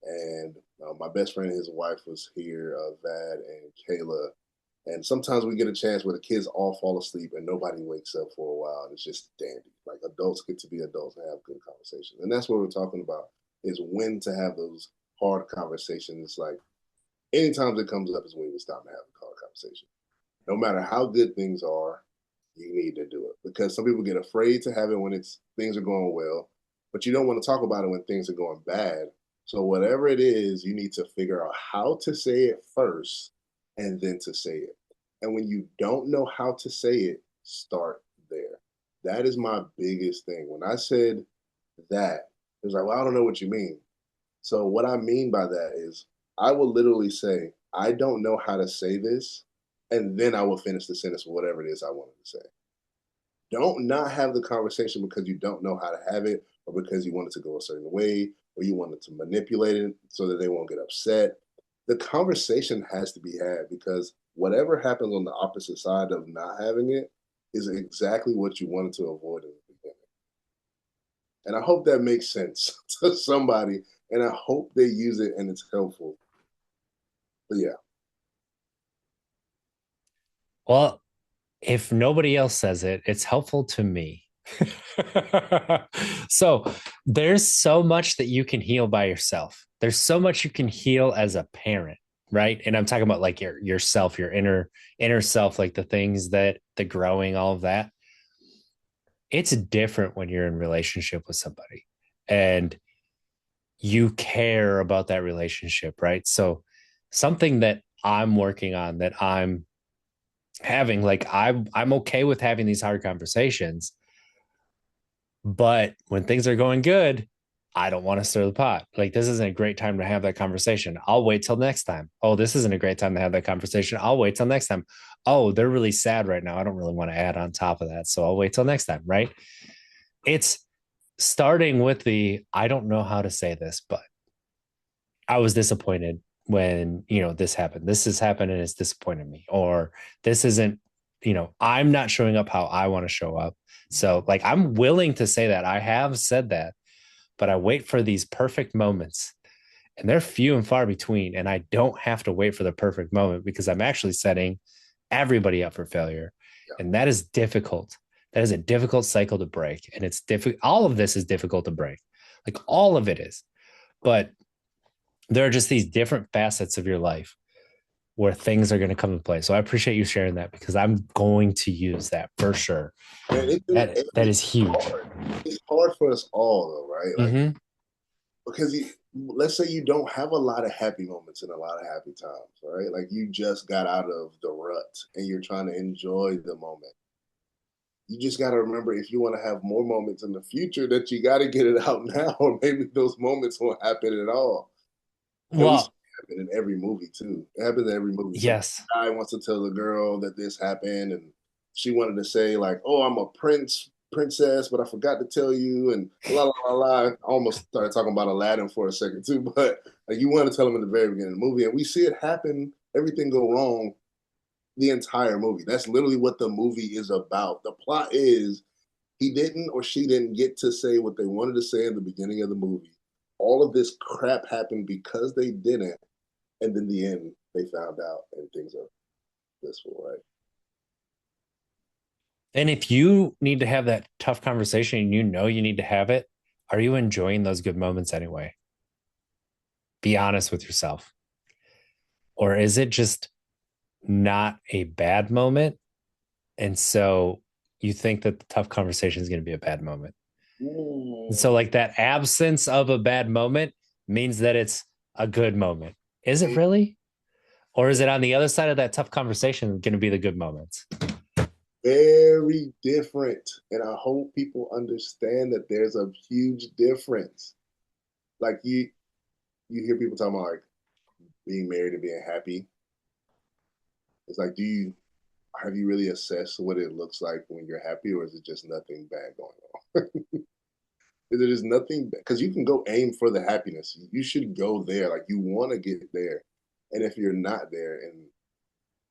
And my best friend and his wife was here, Vad and Kayla. And sometimes we get a chance where the kids all fall asleep and nobody wakes up for a while. And it's just dandy. Like adults get to be adults and have good conversations. And that's what we're talking about is when to have those hard conversations. Like anytime it comes up is when it's time to have a hard conversation. No matter how good things are, you need to do it because some people get afraid to have it when things are going well, but you don't want to talk about it when things are going bad. So whatever it is, you need to figure out how to say it first and then to say it. And when you don't know how to say it, start there. That is my biggest thing. When I said that, it was like, well, I don't know what you mean. So what I mean by that is I will literally say, I don't know how to say this, and then I will finish the sentence with whatever it is I wanted to say. Don't not have the conversation because you don't know how to have it or because you want it to go a certain way or you want it to manipulate it so that they won't get upset. The conversation has to be had because whatever happens on the opposite side of not having it is exactly what you wanted to avoid in the beginning. And I hope that makes sense to somebody and I hope they use it and it's helpful. But yeah. Well, if nobody else says it, it's helpful to me. So there's so much that you can heal by yourself. There's so much you can heal as a parent, right? And I'm talking about like yourself, your inner self, like the things that the growing, all of that. It's different when you're in relationship with somebody and you care about that relationship, right? So something that I'm working on that I'm having, like I'm okay with having these hard conversations, But when things are going good, I don't want to stir the pot. Like, this isn't a great time to have that conversation. I'll wait till next time. Oh, this isn't a great time to have that conversation. I'll wait till next time. Oh, they're really sad right now. I don't really want to add on top of that. So I'll wait till next time. Right. It's starting with the, I don't know how to say this, but I was disappointed when, this happened. This has happened and it's disappointed me. Or this isn't, I'm not showing up how I want to show up. So, like, I'm willing to say that. I have said that, but I wait for these perfect moments, and they're few and far between. And I don't have to wait for the perfect moment because I'm actually setting everybody up for failure. Yeah. And that is difficult. That is a difficult cycle to break. And it's difficult. All of this is difficult to break. Like, all of it is. But there are just these different facets of your life where things are going to come into play. So I appreciate you sharing that because I'm going to use that for sure. And That is huge. It's hard for us all, though, right? Like, Mm-hmm. because let's say you don't have a lot of happy moments and a lot of happy times, right? Like, you just got out of the rut and you're trying to enjoy the moment. You just got to remember, if you want to have more moments in the future, that you got to get it out now, or maybe those moments won't happen at all. And we see Well, it happen in every movie too. It happens in every movie. Some yes. guy wants to tell the girl that this happened, and she wanted to say like, "Oh, I'm a princess, but I forgot to tell you," and la la la la. I almost started talking about Aladdin for a second too, but like, you want to tell him in the very beginning of the movie, and we see it happen. Everything go wrong the entire movie. That's literally what the movie is about. The plot is he didn't or she didn't get to say what they wanted to say in the beginning of the movie. All of this crap happened because they didn't, and then the end they found out and things are blissful, right? And if you need to have that tough conversation and you need to have it, are you enjoying those good moments anyway? Be honest with yourself. Or is it just not a bad moment? And so you think that the tough conversation is going to be a bad moment. And so, like, that absence of a bad moment means that it's a good moment. Is it really? Or is it on the other side of that tough conversation going to be the good moments? Very different, and I hope people understand that there's a huge difference. Like, you hear people talking about like being married and being happy. It's like, do you have you really assessed what it looks like when you're happy, or is it just nothing bad going on? Is it just nothing? Because you can go aim for the happiness. You should go there. Like, you want to get there, and if you're not there, and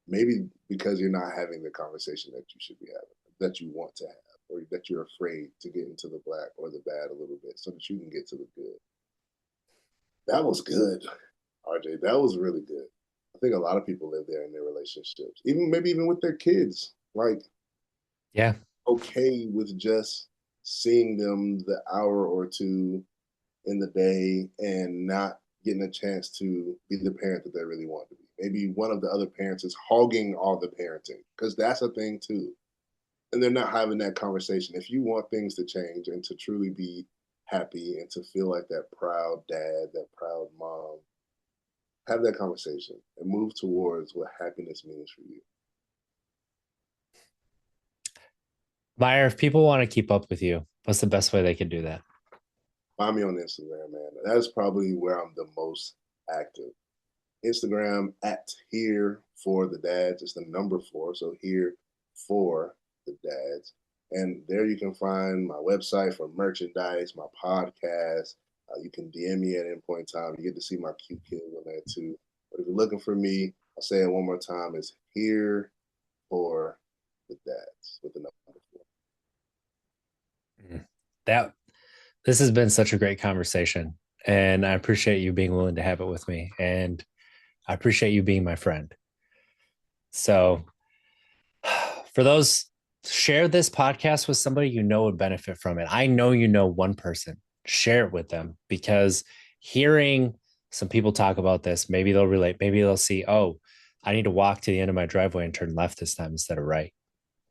maybe because you're not having the conversation that you should be having, that you want to have, or that you're afraid to get into the black or the bad a little bit, so that you can get to the good. That was good, RJ. That was really good. I think a lot of people live there in their relationships, even maybe even with their kids. Like, Yeah. okay with just seeing them the hour or two in the day and not getting a chance to be the parent that they really want to be. Maybe one of the other parents is hogging all the parenting, because that's a thing too. And they're not having that conversation. If you want things to change and to truly be happy and to feel like that proud dad, that proud mom, have that conversation and move towards what happiness means for you. Myer, if people want to keep up with you, what's the best way they can do that? Find me on Instagram, man. That's probably where I'm the most active. Instagram at here for the dads. It's the number four. So here for the dads. And there you can find my website for merchandise, my podcast. You can DM me at any point in time. You get to see my cute kids on there too. But if you're looking for me, I'll say it one more time. It's here for the dads with the number four. That this has been such a great conversation, and I appreciate you being willing to have it with me, and I appreciate you being my friend. So, for those, share this podcast with somebody you know would benefit from it. I know you know one person. Share it with them, because hearing some people talk about this, maybe they'll relate. Maybe they'll see, oh, I need to walk to the end of my driveway and turn left this time instead of right.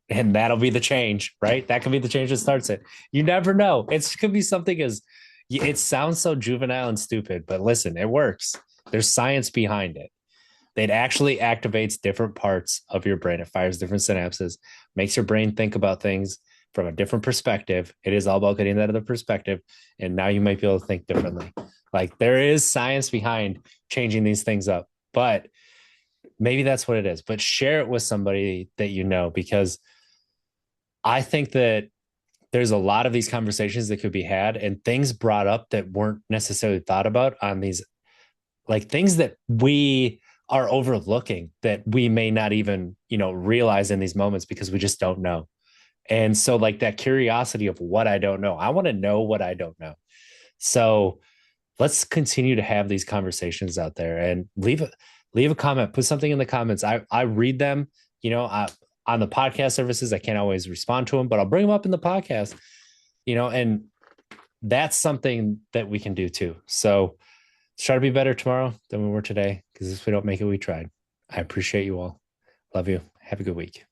And that'll be the change, right? That could be the change that starts it. You never know. It could be something as, it sounds so juvenile and stupid, but listen, it works. There's science behind it. It actually activates different parts of your brain. It fires different synapses, makes your brain think about things, from a different perspective. It is all about getting that other perspective. And now you might be able to think differently. Like there is science behind changing these things up, but maybe that's what it is. But share it with somebody that you know, because I think that there's a lot of these conversations that could be had and things brought up that weren't necessarily thought about on these, like things that we are overlooking that we may not even, realize in these moments because we just don't know. And so like that curiosity of what I don't know, I want to know what I don't know. So let's continue to have these conversations out there and leave a comment, put something in the comments. I read them, on the podcast services. I can't always respond to them, but I'll bring them up in the podcast, and that's something that we can do too. So let's try to be better tomorrow than we were today, because if we don't make it, we tried. I appreciate you all. Love you. Have a good week.